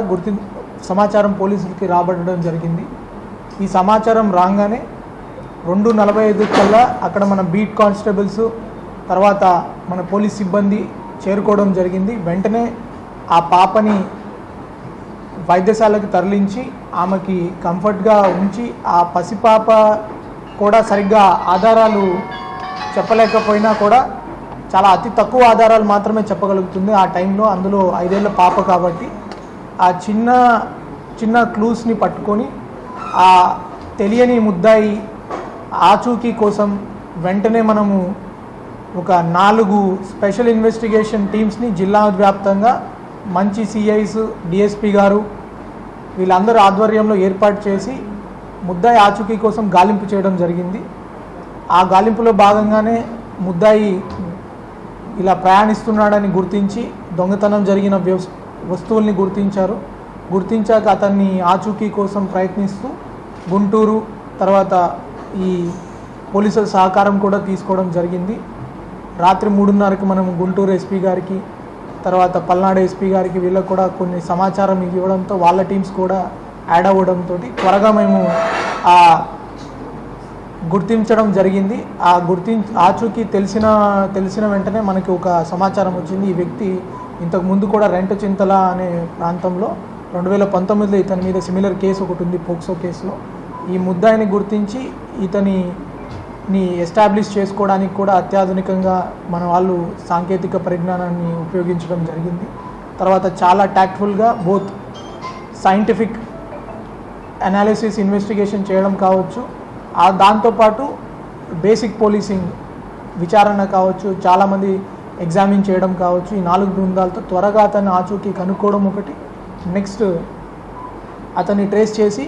సమాచారం పోలీసులకి రాబట్టడం జరిగింది. ఈ సమాచారం రాగానే 2:45 కల్లా అక్కడ మన బీట్ కానిస్టేబుల్స్ తర్వాత మన పోలీస్ సిబ్బంది చేరుకోవడం జరిగింది. వెంటనే ఆ పాపని వైద్యశాలకు తరలించి ఆమెకి కంఫర్ట్గా ఉంచి, ఆ పసిపాప కూడా సరిగ్గా ఆధారాలు చెప్పలేకపోయినా కూడా చాలా అతి తక్కువ ఆధారాలు మాత్రమే చెప్పగలుగుతుంది ఆ టైంలో. అందులో 5 ఏళ్ల పాప కాబట్టి ఆ చిన్న క్లూస్ని పట్టుకొని ఆ తెలియని ముద్దాయి ఆచూకీ కోసం వెంటనే మనము ఒక 4 స్పెషల్ ఇన్వెస్టిగేషన్ టీమ్స్ని జిల్లా వ్యాప్తంగా మంచి సిఐస్, డిఎస్పీ గారు వీళ్ళందరూ ఆధ్వర్యంలో ఏర్పాటు చేసి ముద్దాయి ఆచూకీ కోసం గాలింపు చేయడం జరిగింది. ఆ గాలింపులో భాగంగానే ముద్దాయి ఇలా ప్రయాణిస్తున్నాడని గుర్తించి దొంగతనం జరిగిన వస్తువుల్ని గుర్తించాక అతన్ని ఆచూకీ కోసం ప్రయత్నిస్తూ గుంటూరు తర్వాత ఈ పోలీసుల సహకారం కూడా తీసుకోవడం జరిగింది. రాత్రి 3:30కి మనం గుంటూరు ఎస్పీ గారికి తర్వాత పల్నాడు ఎస్పీ గారికి వీళ్ళకి కూడా కొన్ని సమాచారం ఇవ్వడంతో వాళ్ళ టీమ్స్ కూడా యాడ్ అవ్వడంతో త్వరగా మేము గుర్తించడం జరిగింది. ఆచూకీ తెలిసిన వెంటనే మనకి ఒక సమాచారం వచ్చింది. ఈ వ్యక్తి ఇంతకు ముందు కూడా రెంటచింతల అనే ప్రాంతంలో 2019లో ఇతని మీద సిమిలర్ కేసు ఒకటి ఉంది, పోక్సో కేసులో. ఈ ముద్దాయిని గుర్తించి ఇతనిని ఎస్టాబ్లిష్ చేసుకోవడానికి కూడా అత్యాధునికంగా మన వాళ్ళు సాంకేతిక పరిజ్ఞానాన్ని ఉపయోగించడం జరిగింది. తర్వాత చాలా ట్యాక్ట్ఫుల్గా బోత్ సైంటిఫిక్ అనాలిసిస్ ఇన్వెస్టిగేషన్ చేయడం కావచ్చు, దాంతోపాటు బేసిక్ పోలీసింగ్ విచారణ కావచ్చు, చాలామంది ఎగ్జామిన్ చేయడం కావచ్చు. ఈ 4 బృందాలతో త్వరగా అతన్ని ఆచూకీ కనుక్కోవడం ఒకటి, నెక్స్ట్ అతన్ని ట్రేస్ చేసి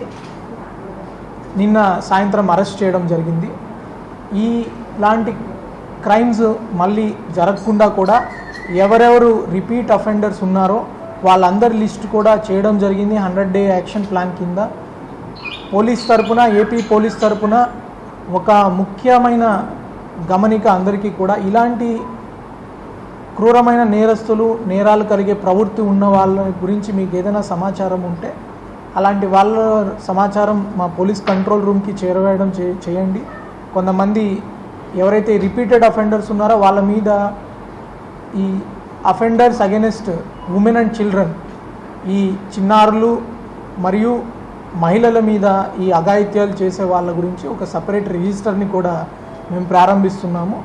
నిన్న సాయంత్రం అరెస్ట్ చేయడం జరిగింది. ఇలాంటి క్రైమ్స్ మళ్ళీ జరగకుండా కూడా ఎవరెవరు రిపీట్ అఫెండర్స్ ఉన్నారో వాళ్ళందరి లిస్ట్ కూడా చేయడం జరిగింది 100 డే యాక్షన్ ప్లాన్ కింద. పోలీస్ తరపున, ఏపీ పోలీస్ తరపున ఒక ముఖ్యమైన గమనిక అందరికీ కూడా, ఇలాంటి క్రూరమైన నేరస్తులు, నేరాలు కలిగే ప్రవృత్తి ఉన్న వాళ్ళ గురించి మీకు ఏదైనా సమాచారం ఉంటే అలాంటి వాళ్ళ సమాచారం మా పోలీస్ కంట్రోల్ రూమ్కి చేరవేయడం చేయండి. కొంతమంది ఎవరైతే రిపీటెడ్ అఫెండర్స్ ఉన్నారో వాళ్ళ మీద ఈ offenders against women and children, ఈ చిన్నారులు మరియు మహిళల మీద ఈ అఘాయిత్యాలు చేసే వాళ్ళ గురించి ఒక సపరేట్ రిజిస్టర్ని కూడా మేము ప్రారంభిస్తున్నాము.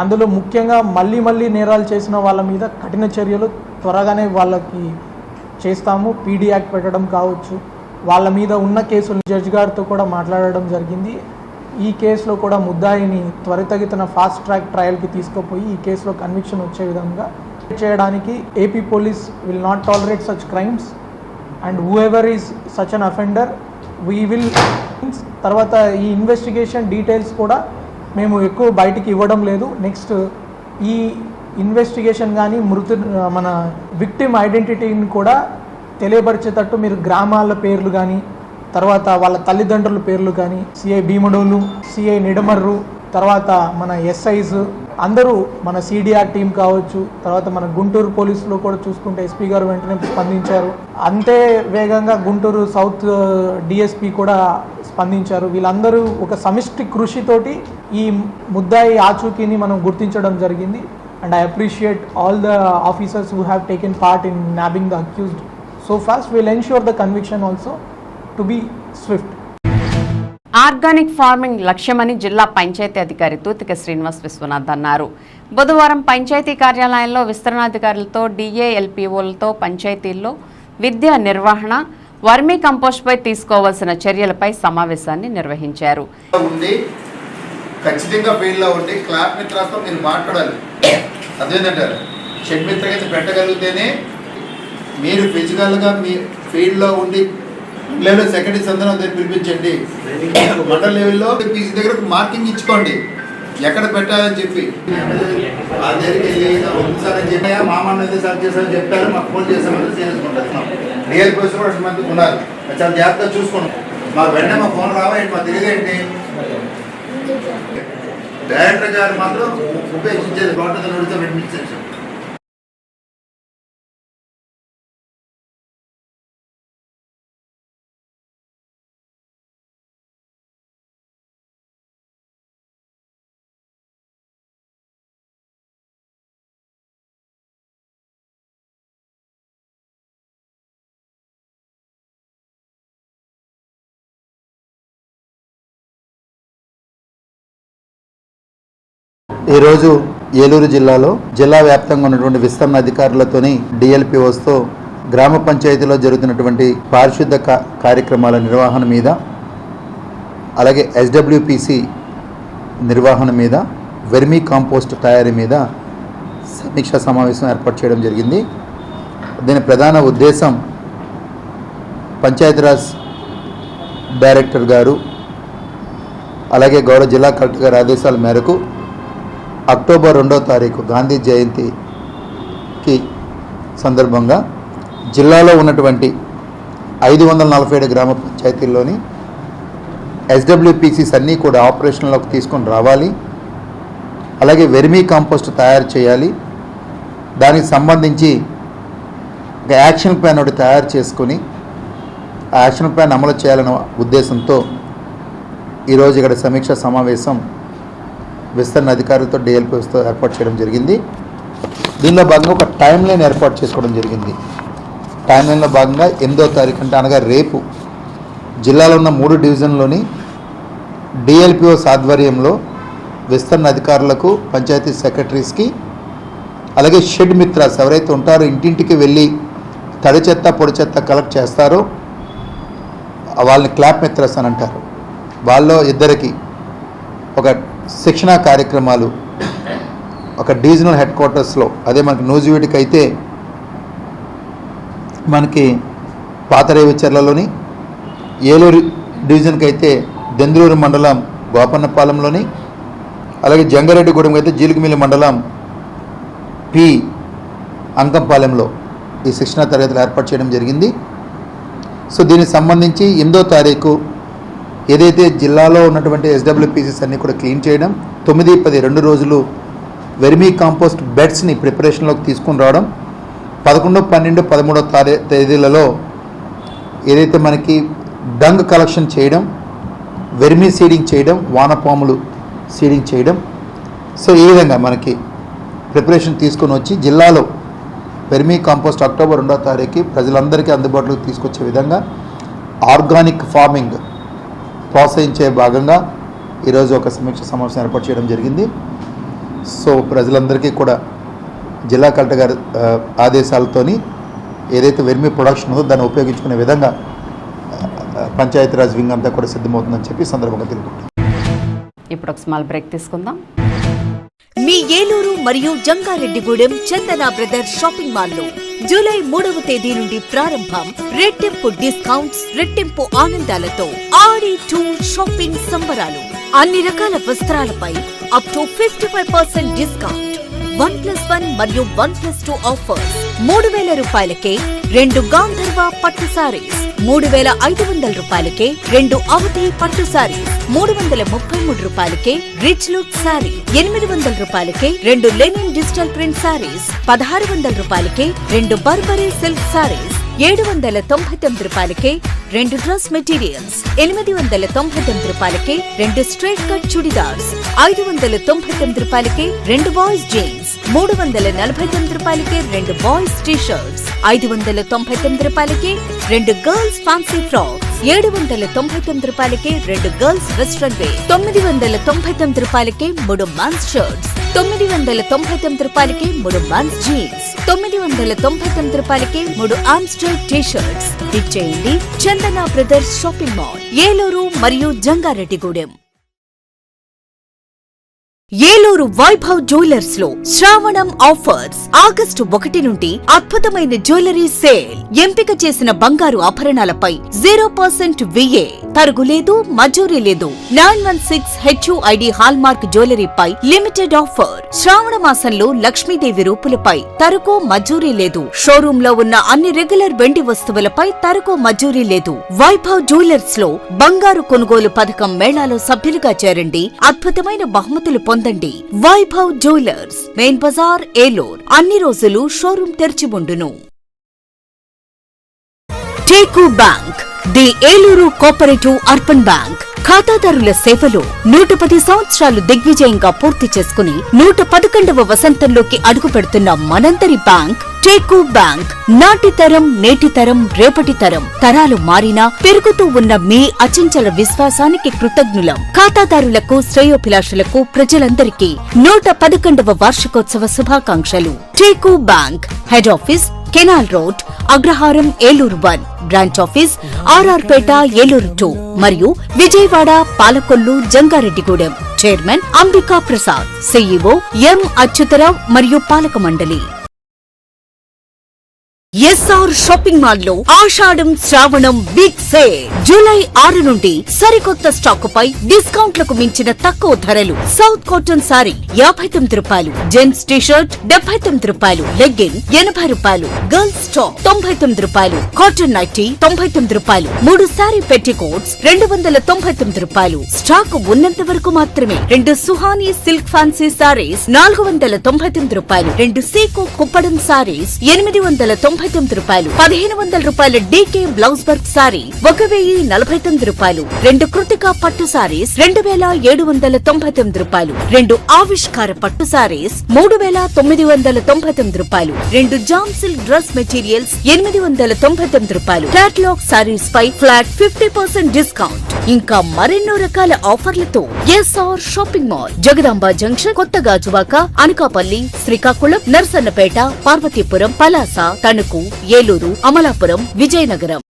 అందులో ముఖ్యంగా మళ్ళీ నేరాలు చేసిన వాళ్ళ మీద కఠిన చర్యలు త్వరగానే వాళ్ళకి చేస్తాము. పీడీ యాక్ట్ పెట్టడం కావచ్చు, వాళ్ళ మీద ఉన్న కేసులు జడ్జి గారితో కూడా మాట్లాడడం జరిగింది. ఈ కేసులో కూడా ముద్దాయిని త్వరితగతిన ఫాస్ట్ ట్రాక్ ట్రయల్కి తీసుకుపోయి ఈ కేసులో కన్విక్షన్ వచ్చే విధంగా చేయడానికి AP police will not tolerate such crimes and whoever is such an offender we will. తర్వాత ఈ ఇన్వెస్టిగేషన్ డీటెయిల్స్ కూడా మేము ఎక్కువ బయటికి ఇవ్వడం లేదు. నెక్స్ట్ ఈ ఇన్వెస్టిగేషన్ కానీ మన విక్టిమ్ ఐడెంటిటీని కూడా తెలియపరిచేటట్టు మీరు గ్రామాల పేర్లు కానీ తర్వాత వాళ్ళ తల్లిదండ్రుల పేర్లు కానీ, సిఐ భీముడోలు, సిఐ నిడమర్రు, తర్వాత మన ఎస్ఐస్ అందరూ, మన సిడిఆర్ టీం కావచ్చు, తర్వాత మన గుంటూరు పోలీసులో కూడా చూసుకుంటే ఎస్పీ గారు వెంటనే స్పందించారు. అంతే వేగంగా గుంటూరు సౌత్ డిఎస్పీ కూడా స్పందించారు. వీళ్ళందరూ ఒక సమిష్టి కృషితోటి ఈ ముద్దాయి ఆచూకీని మనం గుర్తించడం జరిగింది. And I appreciate all the officers who have taken part in nabbing the accused so fast. We'll ensure the conviction also to be swift. Organic farming లక్ష్యమని జిల్లా పంచాయతీ అధికారి తూతిక శ్రీనివాస్ విశ్వనాథ్ అన్నారు. బుధవారం పంచాయతీ కార్యాలయంలో విస్తరణాధికారులతో డిఏఎల్పిఓలతో పంచాయతీల్లో విద్యా నిర్వహణ, వర్మీ కంపోస్ట్పై తీసుకోవాల్సిన చర్యలపై సమావేశాన్ని నిర్వహించారు. ఖచ్చితంగా ఫీల్డ్లో ఉండి క్లాప్ మిత్రాతో మీరు మాట్లాడాలి. అదేంటంటారు షెడ్ మిత్ర కింద పెట్టగలిగితేనే మీరు ఫిజికల్గా మీ ఫీల్డ్లో ఉండి లేదా సెక్రటరీస్ అందరూ దగ్గర పిలిపించండి. మండల లెవెల్లో పీసీ దగ్గర మార్కింగ్ ఇచ్చుకోండి ఎక్కడ పెట్టాలని చెప్పి. ఆ దగ్గరికి వెళ్ళి సార్ అని చెప్పా మామూలు అయితే సార్ చేశారని చెప్పారు, మాకు ఫోన్ చేశామని చేసుకుంటాం. రియల్ పర్సన్ కూడా మంది ఉన్నారు, చాలా జాగ్రత్తగా చూసుకోండి. మాకు వెంటనే మా ఫోన్ రావాలి, మా తెలియదేంటి డైరెక్టర్ గారు మాత్రం ఉపయోగించేది ప్రోటోకాల్ నడితే అడ్మినిస్ట్రేషన్. ఈరోజు ఏలూరు జిల్లాలో జిల్లా వ్యాప్తంగా ఉన్నటువంటి విస్తరణ అధికారులతోని డిఎల్పిఓస్తో గ్రామ పంచాయతీలో జరుగుతున్నటువంటి పారిశుద్ధ కార్యక్రమాల నిర్వహణ మీద, అలాగే ఎస్డబ్ల్యూపిసి నిర్వహణ మీద, వెర్మీ కాంపోస్ట్ తయారీ మీద సమీక్షా సమావేశం ఏర్పాటు చేయడం జరిగింది. దీని ప్రధాన ఉద్దేశం పంచాయతీరాజ్ డైరెక్టర్ గారు అలాగే గౌరవ జిల్లా కలెక్టర్ గారి ఆదేశాల మేరకు అక్టోబర్ 2వ తారీఖు గాంధీ జయంతికి సందర్భంగా జిల్లాలో ఉన్నటువంటి 547 గ్రామ పంచాయతీల్లోని ఎస్డబ్ల్యూపిసిస్ అన్నీ కూడా ఆపరేషన్లోకి తీసుకొని రావాలి. అలాగే వెర్మీ కాంపోస్ట్ తయారు చేయాలి. దానికి సంబంధించి ఒక యాక్షన్ ప్లాన్ ఒకటి తయారు చేసుకొని ఆ యాక్షన్ ప్లాన్ అమలు చేయాలనే ఉద్దేశంతో ఈరోజు ఇక్కడ సమీక్షా సమావేశం విస్తరణ అధికారులతో డిఎల్పిఓస్తో ఏర్పాటు చేయడం జరిగింది. దీనిలో భాగంగా ఒక టైం లైన్ ఏర్పాటు చేసుకోవడం జరిగింది. టైం లైన్లో భాగంగా 8వ తారీఖు అంటే అనగా రేపు జిల్లాలో ఉన్న 3 డివిజన్లోని డిఎల్పిఓస్ ఆధ్వర్యంలో విస్తరణ అధికారులకు, పంచాయతీ సెక్రటరీస్కి, అలాగే షెడ్ మిత్రాస్ ఎవరైతే ఉంటారో ఇంటింటికి వెళ్ళి తడి చెత్త పొడి చెత్త కలెక్ట్ చేస్తారో వాళ్ళని క్లాప్ మిత్రాస్ అని అంటారు. వాళ్ళలో ఇద్దరికి ఒక శిక్షణా కార్యక్రమాలు ఒక డివిజనల్ హెడ్ క్వార్టర్స్లో, అదే మనకి నూజివీడికి అయితే మనకి పాతరేవిచర్లలోని, ఏలూరు డివిజన్కి అయితే దెందులూరు మండలం గోపన్నపాలెంలోని, అలాగే జంగారెడ్డిగూడెంకి అయితే జీలుగుమిల్లి మండలం పి అంకంపాలెంలో ఈ శిక్షణా తరగతులు ఏర్పాటు చేయడం జరిగింది. సో దీనికి సంబంధించి 8వ తారీఖు ఏదైతే జిల్లాలో ఉన్నటువంటి ఎస్డబ్ల్యూపిసిస్ అన్నీ కూడా క్లీన్ చేయడం, 9, 10 2 రోజులు వెర్మీ కాంపోస్ట్ బెడ్స్ని ప్రిపరేషన్లోకి తీసుకుని రావడం, 11, 12, 13వ తేదీలలో ఏదైతే మనకి డంగ్ కలెక్షన్ చేయడం, వెర్మీ సీడింగ్ చేయడం, వానపాములు సీడింగ్ చేయడం. సో ఈ విధంగా మనకి ప్రిపరేషన్ తీసుకొని వచ్చి జిల్లాలో వెర్మీ కాంపోస్ట్ అక్టోబర్ 2వ తారీఖు ప్రజలందరికీ అందుబాటులోకి తీసుకొచ్చే విధంగా ఆర్గానిక్ ఫార్మింగ్ ప్రోత్సహించే భాగంగా ఈరోజు ఒక సమీక్ష సమావేశం ఏర్పాటు చేయడం జరిగింది. సో ప్రజలందరికీ కూడా జిల్లా కలెక్టర్ గారి ఆదేశాలతోని ఏదైతే వెర్మీ ప్రొడక్షన్ ఉందో దాన్ని ఉపయోగించుకునే విధంగా పంచాయతీరాజ్ వింగ్ అంతా కూడా సిద్ధమవుతుందని చెప్పి సందర్భంగా తెలుపుకుంటాం. ఇప్పుడు ఒక స్మాల్ బ్రేక్ తీసుకుందాం. మీ ఏలూరు మరియు జంగారెడ్డిగూడెం చందన బ్రదర్స్ షాపింగ్ మాల్లో జూలై 3వ తేదీ నుండి ప్రారంభం. రెట్టింపు డిస్కౌంట్స్, రెట్టింపు ఆనందాలతో ఆడి టూర్ షాపింగ్ సంబరాలు. అన్ని రకాల వస్త్రాలపై అప్ టు 55% డిస్కౌంట్. 1+1 మరియు 1+2 ఆఫర్స్. 3,000 రూపాయలకే 2 గాంధర్వ పట్టు సారీస్, 3,500 రూపాయలకే 2 అవధి పట్టు సారీస్, 333 రూపాయలకే రిచ్ లుక్ సారీ, 800 రూపాయలకే 2 లెనిన్ డిజిటల్ ప్రింట్ సారీస్, 1,600 రూపాయలకే 2 బర్బరీ సిల్క్ సారీస్, 799 రూపాయలకే 2 డ్రెస్ మెటీరియల్స్, 899 రూపాయలకే 2 స్ట్రైట్ కట్ చుడిదార్స్, 599 రూపాయలకే 2 బాయ్స్ జీన్స్, 349 రూపాయలకే 2 బాయ్స్ టీ షర్ట్స్, 599 రూపాయలకే 2 గర్ల్స్ ఫ్యాన్సీ ఫ్రాక్స్, 799 రూపాయలకే 2 గర్ల్స్ వెస్ట్రన్ వేర్, 999 రూపాయలకే 3 మెన్స్ షర్ట్స్, 999 రూపాయలకే 3 మెన్స్ జీన్స్, 999 రూపాయలకే 3 ఆమ్స్టర్ టీ షర్ట్స్. ఇచ్చేయండి చందన బ్రదర్స్ షాపింగ్ మాల్, ఏలూరు మరియు జంగారెడ్డిగూడెం. ఏలూరు వైభవ్ జ్యువెలర్స్ లో శ్రావణం ఆఫర్స్. ఆగస్టు 1 నుండి అద్భుతమైన జ్యువెలరీ సేల్. ఎంపిక చేసిన బంగారు ఆభరణాలపై 0% VA, తరుగులేదు, మజూరీ లేదు. 916 HUID హాల్ మార్క్ జ్యువెలరీపై లిమిటెడ్ ఆఫర్. శ్రావణ మాసంలో లక్ష్మీదేవి రూపులపై తరుగు, మజూరీ లేదు. షోరూమ్ లో ఉన్న అన్ని రెగ్యులర్ వెండి వస్తువులపై తరుగు, మజూరీ లేదు. వైభవ్ జ్యువెలర్స్ లో బంగారు కొనుగోలు పథకం మేళాలో సభ్యులుగా చేరండి. అద్భుతమైన బహుమతులు పొందండి. Vaibhav jewellers, main Bazar, Eluru. అన్ని రోజులు షోరూం తెరిచి ఉండును. టేకు bank, the Eluru cooperative urban bank. ఖాతాదారుల సేవలో 110 సంవత్సరాలు దిగ్విజయంగా పూర్తి చేసుకుని 111వ వసంతంలోకి అడుగు పెడుతున్న మనందరి బ్యాంక్ టేకు బ్యాంక్. నాటి తరం, నేటి తరం, రేపటి తరం, తరాలు మారినా పెరుగుతూ ఉన్న మీ అచంచల విశ్వాసానికి కృతజ్ఞులం. ఖాతాదారులకు, శ్రేయోభిలాషులకు, ప్రజలందరికీ 111వ వార్షికోత్సవ శుభాకాంక్షలు. టేకు bank head office canal road, Agraharam, Eluru 1. Branch office RR Peta, Eluru 2 మరియు Vijayawada, Palakollu, Jangareddygudem. Chairman Ambika Prasad, CEO M Achyutarao మరియు పాలక మండలి. SR షాపింగ్ మాల్ లో ఆషాఢం శ్రావణం బిగ్ సేల్. జూలై 6 నుండి సరికొత్త స్టాకుపై డిస్కౌంట్లకు మించిన తక్కువ ధరలు. సౌత్ కాటన్ సారీ 59 రూపాయలు, జెంట్స్ టీషర్ట్ 79 రూపాయలు, లెగ్గిన్ 80 రూపాయలు, గర్ల్స్ టాప్ 99 రూపాయలు, కాటన్ నైటీ 99 రూపాయలు, 3 సారీ పెట్టికోట్స్ 299 రూపాయలు. స్టాక్ ఉన్నంత వరకు మాత్రమే. 2 సుహానీ సిల్క్ ఫ్యాన్సీ సారీస్ 499 రూపాయలు, 2 సీకో కుప్పడం సారీస్ 899 రూపాయలు, 1500 రూపాయల డీకే బ్లౌజ్ వర్క్ సారీ 1049 రూపాయలు, 2 కృతికా పట్టు సారీస్ 2799 రూపాయలు, 2 ఆవిష్కార పట్టు సారీస్ 3999 రూపాయలు, 2 జామ్ సిల్క్ డ్రెస్ మెటీరియల్స్ 899 రూపాయలు. కేటలాగ్ సారీస్ పై ఫ్లాట్ 50% డిస్కౌంట్. ఇంకా మరెన్నో రకాల ఆఫర్లతో SR shopping mall, Jagadamba junction, కొత్త గాజువాక, అనకాపల్లి, శ్రీకాకుళం, నర్సన్నపేట, పార్వతీపురం, పలాస, తణుకు, ఏలూరు, అమలాపురం, విజయనగరం.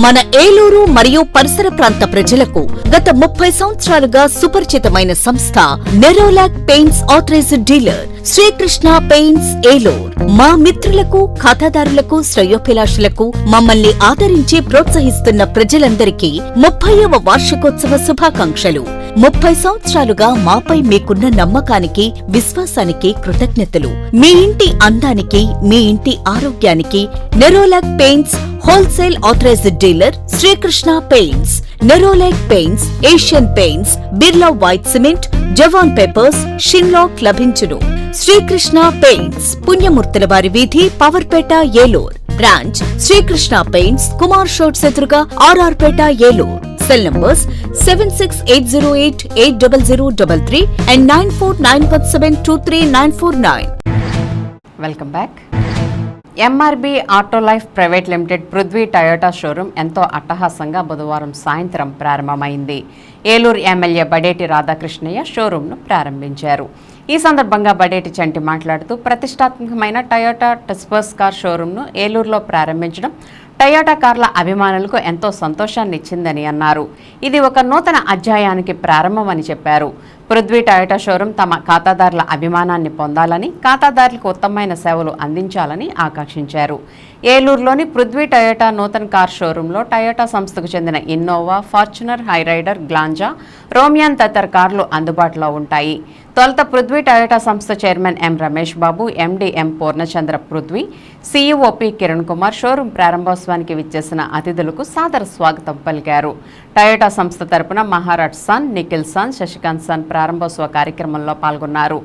మన ఏలూరు మరియు పరిసర ప్రాంత ప్రజలకు గత 30 సంవత్సరాలుగా సుపరిచితమైన సంస్థ Nerolac paints authorised dealer Srikrishna paints, Eluru. మా మిత్రులకు, ఖాతాదారులకు, శ్రేయోభిలాషులకు, మమ్మల్ని ఆదరించి ప్రోత్సహిస్తున్న ప్రజలందరికీ 30వ వార్షికోత్సవ శుభాకాంక్షలు. 30 సంవత్సరాలుగా మాపై మీకున్న నమ్మకానికి, విశ్వాసానికి కృతజ్ఞతలు. మీ ఇంటి అందానికి, మీ ఇంటి ఆరోగ్యానికి Nerolac paints wholesale authorised dealer Srikrishna paints. Nerolac paints, Asian paints, Birla white cement, జవాన్ పేపర్స్, షిన్లాక్ లభించును. శ్రీకృష్ణ పెయింట్స్, పుణ్యమూర్తుల వారి వీధి, పవర్పేట, ఏలూరు. బ్రాంచ్ శ్రీకృష్ణ పెయింట్స్, కుమార్ షోట్స్ ఎదురుగా, RR Peta, Eluru. Cell numbers 7680880033 and 9491723949. Welcome back. MRB auto life private limited Prithvi Toyota showroom ఎంతో అట్టహాసంగా బుధవారం సాయంత్రం ప్రారంభమైంది. ఏలూరు ఎమ్మెల్యే బడేటి రాధాకృష్ణయ్య షోరూంను ప్రారంభించారు. ఈ సందర్భంగా బడేటి చంటి మాట్లాడుతూ ప్రతిష్టాత్మకమైన టయోటా టస్పర్స్ కార్ షోరూంను ఏలూరులో ప్రారంభించడం టయోటా కార్ల అభిమానులకు ఎంతో సంతోషాన్ని ఇచ్చిందని అన్నారు. ఇది ఒక నూతన అధ్యాయానికి ప్రారంభమని చెప్పారు. పృథ్వీ టయోటా షోరూం తమ ఖాతాదారుల అభిమానాన్ని పొందాలని, ఖాతాదారులకు ఉత్తమమైన సేవలు అందించాలని ఆకాంక్షించారు. ఏలూరులోని పృథ్వీ టయోటా నూతన కార్ షోరూంలో టయోటా సంస్థకు చెందిన Innova, Fortuner, Hyryder, Glanza, Rumion తదితర కార్లు అందుబాటులో ఉంటాయి. తొలుత పృథ్వీ టయోటా సంస్థ chairman M Ramesh Babu, MD M Purnachandra Prithvi, CEO P Kiran Kumar showroom ప్రారంభోత్సవానికి విచ్చేసిన అతిథులకు సాదర స్వాగతం పలికారు. టయోటా సంస్థ తరపున Maharaj son, Nikhil son, Shashikanth son ప్రారంభోత్సవ కార్యక్రమంలో పాల్గొన్నారు.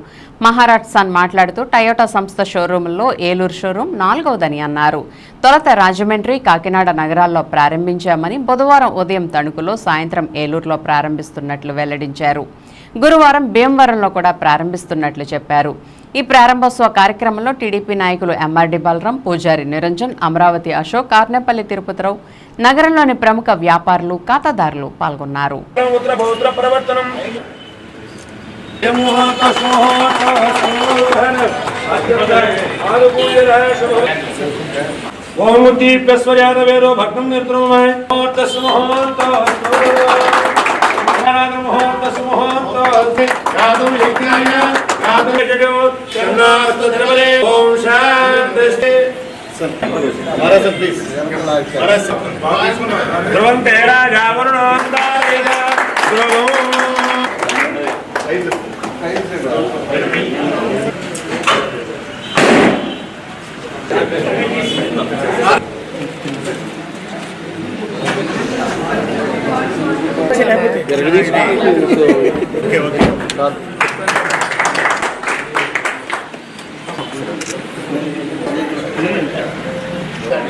మహారాజ్ సన్ మాట్లాడుతూ టయోటా సంస్థ షోరూంలో ఏలూరు షోరూం 4వదని అన్నారు. తొలుత రాజమండ్రి, కాకినాడ నగరాల్లో ప్రారంభించామని, బుధవారం ఉదయం తణుకులో, సాయంత్రం ఏలూరులో ప్రారంభిస్తున్నట్లు వెల్లడించారు. గురువారం భీమవరంలో కూడా ప్రారంభిస్తున్నట్లు చెప్పారు. ఈ ప్రారంభోత్సవ కార్యక్రమంలో టీడీపీ నాయకులు ఎంఆర్డి బలరాం, పూజారి నిరంజన్, అమరావతి అశోక్, కార్నేపల్లి తిరుపతిరావు, నగరంలోని ప్రముఖ వ్యాపారులు, ఖాతాదారులు పాల్గొన్నారు.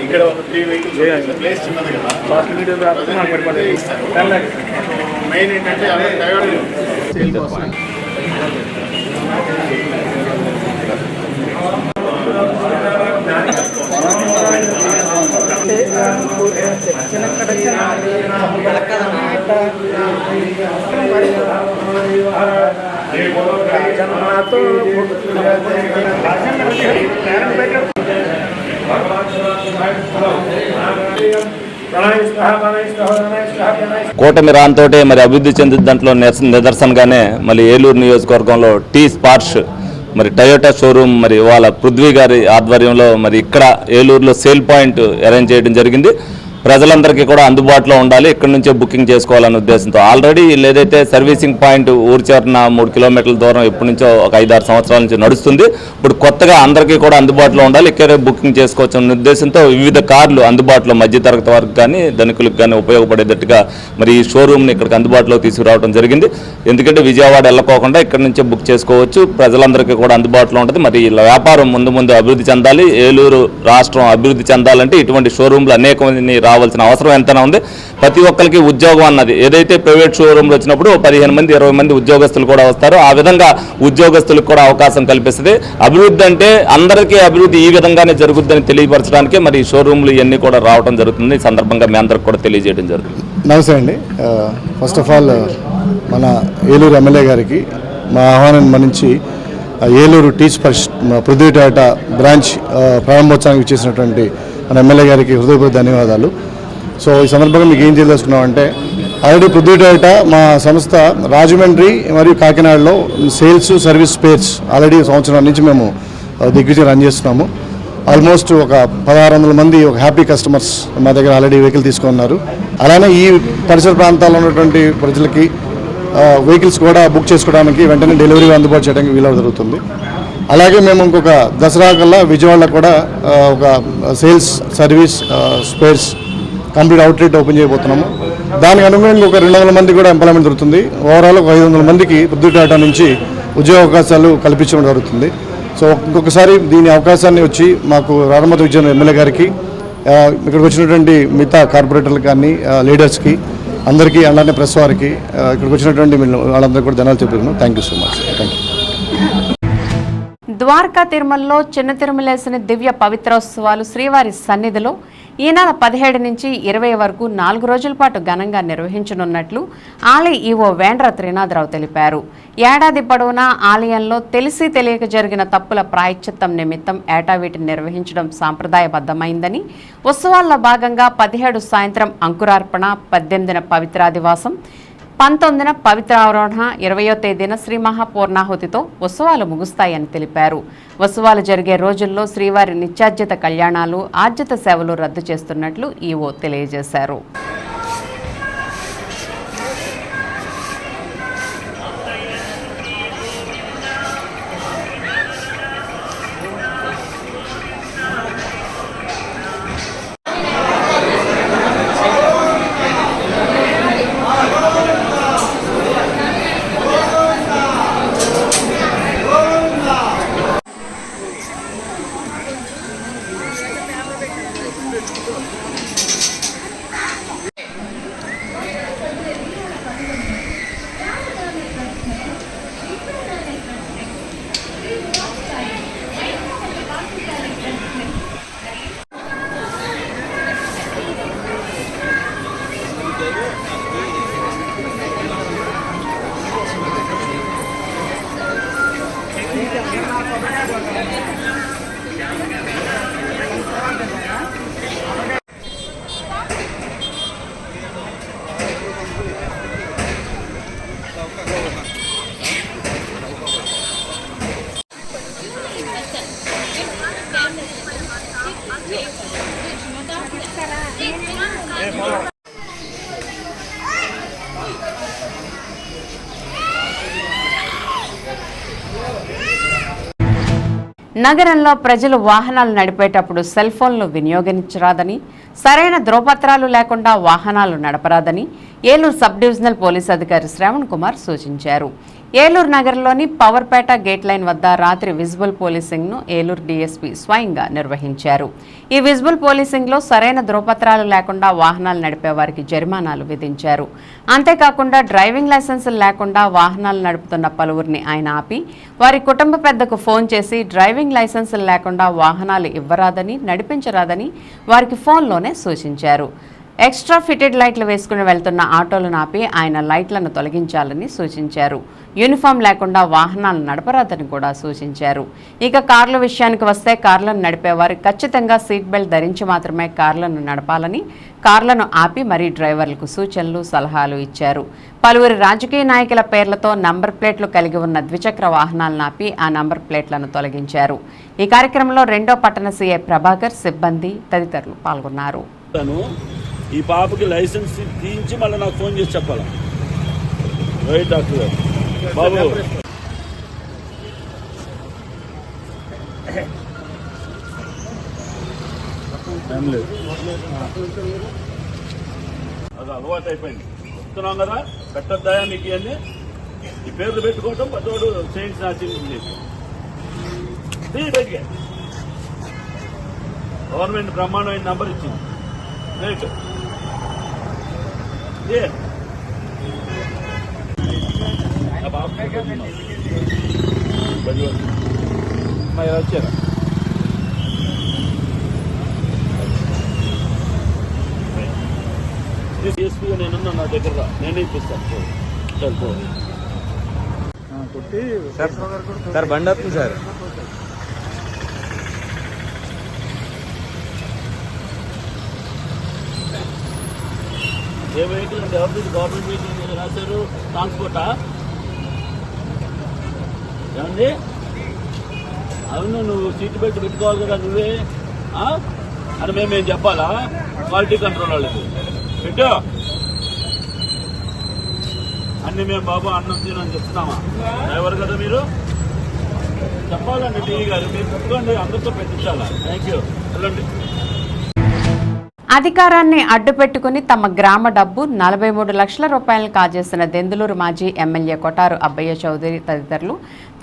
ఇక్కడ ఒక 3 వెహికల్స్ ప్లేస్ చిన్నది కదా ఫాస్ట్ మీడియం రాకపోతే నాకు పడిపోతుంది 10 లక్ష మెయిన్ ఏంటంటే అదే టైర్ సేల్ కోసం కూటమి రాంతోటే మరి అభివృద్ధి చెందిన దాంట్లో నిదర్శనగానే మరి ఏలూరు నియోజకవర్గంలో టీ స్పార్ష్ మరి టయోటా షోరూమ్ మరి వాళ్ళ పృథ్వీ గారి ఆధ్వర్యంలో మరి ఇక్కడ ఏలూరులో సేల్ పాయింట్ అరేంజ్ చేయడం జరిగింది. ప్రజలందరికీ కూడా అందుబాటులో ఉండాలి, ఇక్కడి నుంచే బుకింగ్ చేసుకోవాలనే ఉద్దేశంతో ఆల్రెడీ ఏదైతే సర్వీసింగ్ పాయింట్ ఊరి చివరన 3 కిలోమీటర్ల దూరం ఎప్పటి నుంచో ఒక 5-6 సంవత్సరాల నుంచి నడుస్తుంది. ఇప్పుడు కొత్తగా అందరికీ కూడా అందుబాటులో ఉండాలి, ఇక్కడే బుకింగ్ చేసుకోవచ్చు అనే ఉద్దేశంతో వివిధ కార్లు అందుబాటులో మధ్యతరగతి వారికి కానీ ధనికులకు కానీ ఉపయోగపడేటట్టుగా మరి ఈ షోరూమ్ని ఇక్కడికి అందుబాటులో తీసుకురావడం జరిగింది. ఎందుకంటే విజయవాడ వెళ్ళకోకుండా ఇక్కడ నుంచే బుక్ చేసుకోవచ్చు, ప్రజలందరికీ కూడా అందుబాటులో ఉంటుంది. మరి ఇలా వ్యాపారం ముందు అభివృద్ధి చెందాలి, ఏలూరు రాష్ట్రం అభివృద్ధి చెందాలంటే ఇటువంటి షోరూమ్లు అనేకమంది రావాల్సిన అవసరం ఎంతైనా ఉంది. ప్రతి ఒక్కరికి ఉద్యోగం అన్నది ఏదైతే ప్రైవేట్ షోరూమ్లు వచ్చినప్పుడు 15 మంది 20 మంది ఉద్యోగస్తులు కూడా వస్తారు, ఆ విధంగా ఉద్యోగస్తులకు కూడా అవకాశం కల్పిస్తుంది. అభివృద్ధి అంటే అందరికీ అభివృద్ధి ఈ విధంగానే జరుగుతుందని తెలియపరచడానికి మరి ఈ షోరూమ్లు ఇవన్నీ కూడా రావడం జరుగుతుంది. ఈ సందర్భంగా మీ అందరికి కూడా తెలియజేయడం జరుగుతుంది. నమస్తే అండి. ఫస్ట్ ఆఫ్ ఆల్ మన ఏలూరు ఎమ్మెల్యే గారికి మా ఆహ్వానాన్ని మన్నించి Eluru T Sparsh Prithvi Toyota branch ప్రారంభోత్సవానికి చేసినటువంటి మన ఎమ్మెల్యే గారికి హృదయపూర్వక ధన్యవాదాలు. సో ఈ సందర్భంగా మీకు ఏం తెలియజేసుకున్నామంటే ఆల్రెడీ పృథ్వీ టయోటా మా సంస్థ రాజమండ్రి మరియు కాకినాడలో సేల్స్ సర్వీస్ స్పేర్స్ ఆల్రెడీ సంవత్సరం నుంచి మేము దిగ్విజయం రన్ చేస్తున్నాము. ఆల్మోస్ట్ ఒక 1600 మంది ఒక హ్యాపీ కస్టమర్స్ మా దగ్గర ఆల్రెడీ వెహికల్ తీసుకున్నారు. అలానే ఈ పరిసర ప్రాంతాల్లో ఉన్నటువంటి ప్రజలకి వెహికల్స్ కూడా బుక్ చేసుకోవడానికి వెంటనే డెలివరీ అందుబాటు చేయడానికి వీలు జరుగుతుంది. అలాగే మేము ఇంకొక దసరా కల్లా విజయవాడలో కూడా ఒక sales service spares complete outlet open చేయబోతున్నాము. దానికి అనుగుణంగా ఒక 200 మంది కూడా ఎంప్లాయ్మెంట్ దొరుకుతుంది. ఓవరాల్ ఒక 500 మందికి పృథ్వీ టయోటా నుంచి ఉద్యోగ అవకాశాలు కల్పించడం జరుగుతుంది. సో ఇంకొకసారి దీని అవకాశాన్ని వచ్చి మాకు రామమతి విజయన్ ఎమ్మెల్యే గారికి ఇక్కడికి వచ్చినటువంటి మిగతా కార్పొరేటర్లకు కానీ లీడర్స్కి అందరికీ అలానే ప్రెస్ వారికి ఇక్కడికి వచ్చినటువంటి వాళ్ళందరికీ కూడా ధన్యవాదాలు చెప్తున్నాను. Thank you so much. Thank you. Dwaraka తిరుమలలో చిన్న తిరుమలేసిన దివ్య పవిత్రోత్సవాలు శ్రీవారి సన్నిధిలో ఈ నెల 17 నుంచి 20 వరకు 4 రోజుల పాటు ఘనంగా నిర్వహించనున్నట్లు ఆలయ ఈవో వేండ్ర త్రినాథరావు తెలిపారు. ఏడాది పొడవునా ఆలయంలో తెలిసి తెలియక జరిగిన తప్పుల ప్రాయశ్చిత్తం నిమిత్తం ఏటా వీటిని నిర్వహించడం సాంప్రదాయబద్ధమైందని, ఉత్సవాల్లో భాగంగా 17 సాయంత్రం అంకురార్పణ, 18న పవిత్రాదివాసం, 19న పవిత్రారోహణ, 20వ తేదీన శ్రీ మహాపూర్ణాహుతితో ఉత్సవాలు ముగుస్తాయని తెలిపారు. ఉత్సవాలు జరిగే రోజుల్లో శ్రీవారి నిత్యార్జిత కళ్యాణాలు, ఆర్జిత సేవలు రద్దు చేస్తున్నట్లు ఈవో తెలియజేశారు. నగరంలో ప్రజలు వాహనాలు నడిపేటప్పుడు సెల్ ఫోన్లు వినియోగించరాదని, సరైన ధ్రువపత్రాలు లేకుండా వాహనాలు నడపరాదని ఏలూరు సబ్ డివిజనల్ పోలీస్ అధికారి శ్రవణ్ కుమార్ సూచించారు. ఏలూరు నగరంలోని పవర్పేట గేట్ లైన్ వద్ద రాత్రి విజిబుల్ పోలీసింగ్ను ఏలూరు డీఎస్పీ స్వయంగా నిర్వహించారు. ఈ విజిబుల్ పోలీసింగ్లో సరైన ధ్రువపత్రాలు లేకుండా వాహనాలు నడిపే వారికి జరిమానాలు విధించారు. అంతేకాకుండా డ్రైవింగ్ లైసెన్సులు లేకుండా వాహనాలు నడుపుతున్న పలువురిని ఆయన ఆపి వారి కుటుంబ పెద్దకు ఫోన్ చేసి డ్రైవింగ్ లైసెన్సులు లేకుండా వాహనాలు ఇవ్వరాదని, నడిపించరాదని వారికి ఫోన్లోనే సూచించారు. ఎక్స్ట్రా ఫిటెడ్ లైట్లు వేసుకుని వెళ్తున్న ఆటోలను ఆపి ఆయన లైట్లను తొలగించాలని సూచించారు. యూనిఫామ్ లేకుండా వాహనాలు నడపరాదని కూడా సూచించారు. ఇక కార్ల విషయానికి వస్తే కార్లను నడిపేవారు ఖచ్చితంగా సీట్ బెల్ట్ ధరించి మాత్రమే కార్లను నడపాలని కార్లను ఆపి మరీ డ్రైవర్లకు సూచనలు, సలహాలు ఇచ్చారు. పలువురు రాజకీయ నాయకుల పేర్లతో నంబర్ ప్లేట్లు కలిగి ఉన్న ద్విచక్ర వాహనాలను ఆపి ఆ నంబర్ ప్లేట్లను తొలగించారు. ఈ కార్యక్రమంలో 2వ పట్టణ సీఐ ప్రభాకర్, సిబ్బంది తదితరులు పాల్గొన్నారు. ఈ పాపకి లైసెన్స్ తీయించి మళ్ళీ నాకు ఫోన్ చేసి చెప్పాలా? రైట్ డాక్టర్ గారు. బాబు ఏం లేదు, అది అలవాటు అయిపోయింది. చెప్తున్నాం కదా, పెట్టద్దాయా మీకు ఇవన్నీ. ఈ పేర్లు పెట్టుకోవటం పదోడు చైన్స్ నాచింది. బయటికి గవర్నమెంట్ బ్రహ్మాండమైన నంబర్ ఇచ్చింది. రైట్ వచ్చారా? డిఎస్పీగా నేనున్నా, నా దగ్గర నేనే ఇప్పిస్తాను. సార్ బండి వస్తుంది సార్. ఏ వెహికల్ అంటే ఎవరిది? గవర్నమెంట్ వెహికల్ రాశారు. ట్రాన్స్పోర్టా? ఏమండి? అవును, నువ్వు సీట్ బెల్ట్ పెట్టుకోవాలి కదా నువ్వే అని మేమేం చెప్పాలా? క్వాలిటీ కంట్రోల్ వాళ్ళకి పెట్టు అన్ని. మేము బాబు అన్నం తినని చెప్తున్నామా? డ్రైవర్ కదా మీరు, చెప్పాలండి. టీవీ గారు మీరు పెట్టుకోండి, అందరితో పెట్టించాలా? Thank you. వెళ్ళండి. అధికారాన్ని అడ్డుపెట్టుకుని తమ గ్రామ డబ్బు 43 లక్షల రూపాయలను కాజేసిన దెందులూరు మాజీ ఎమ్మెల్యే కొటారు అబ్బయ్య చౌదరి తదితరులు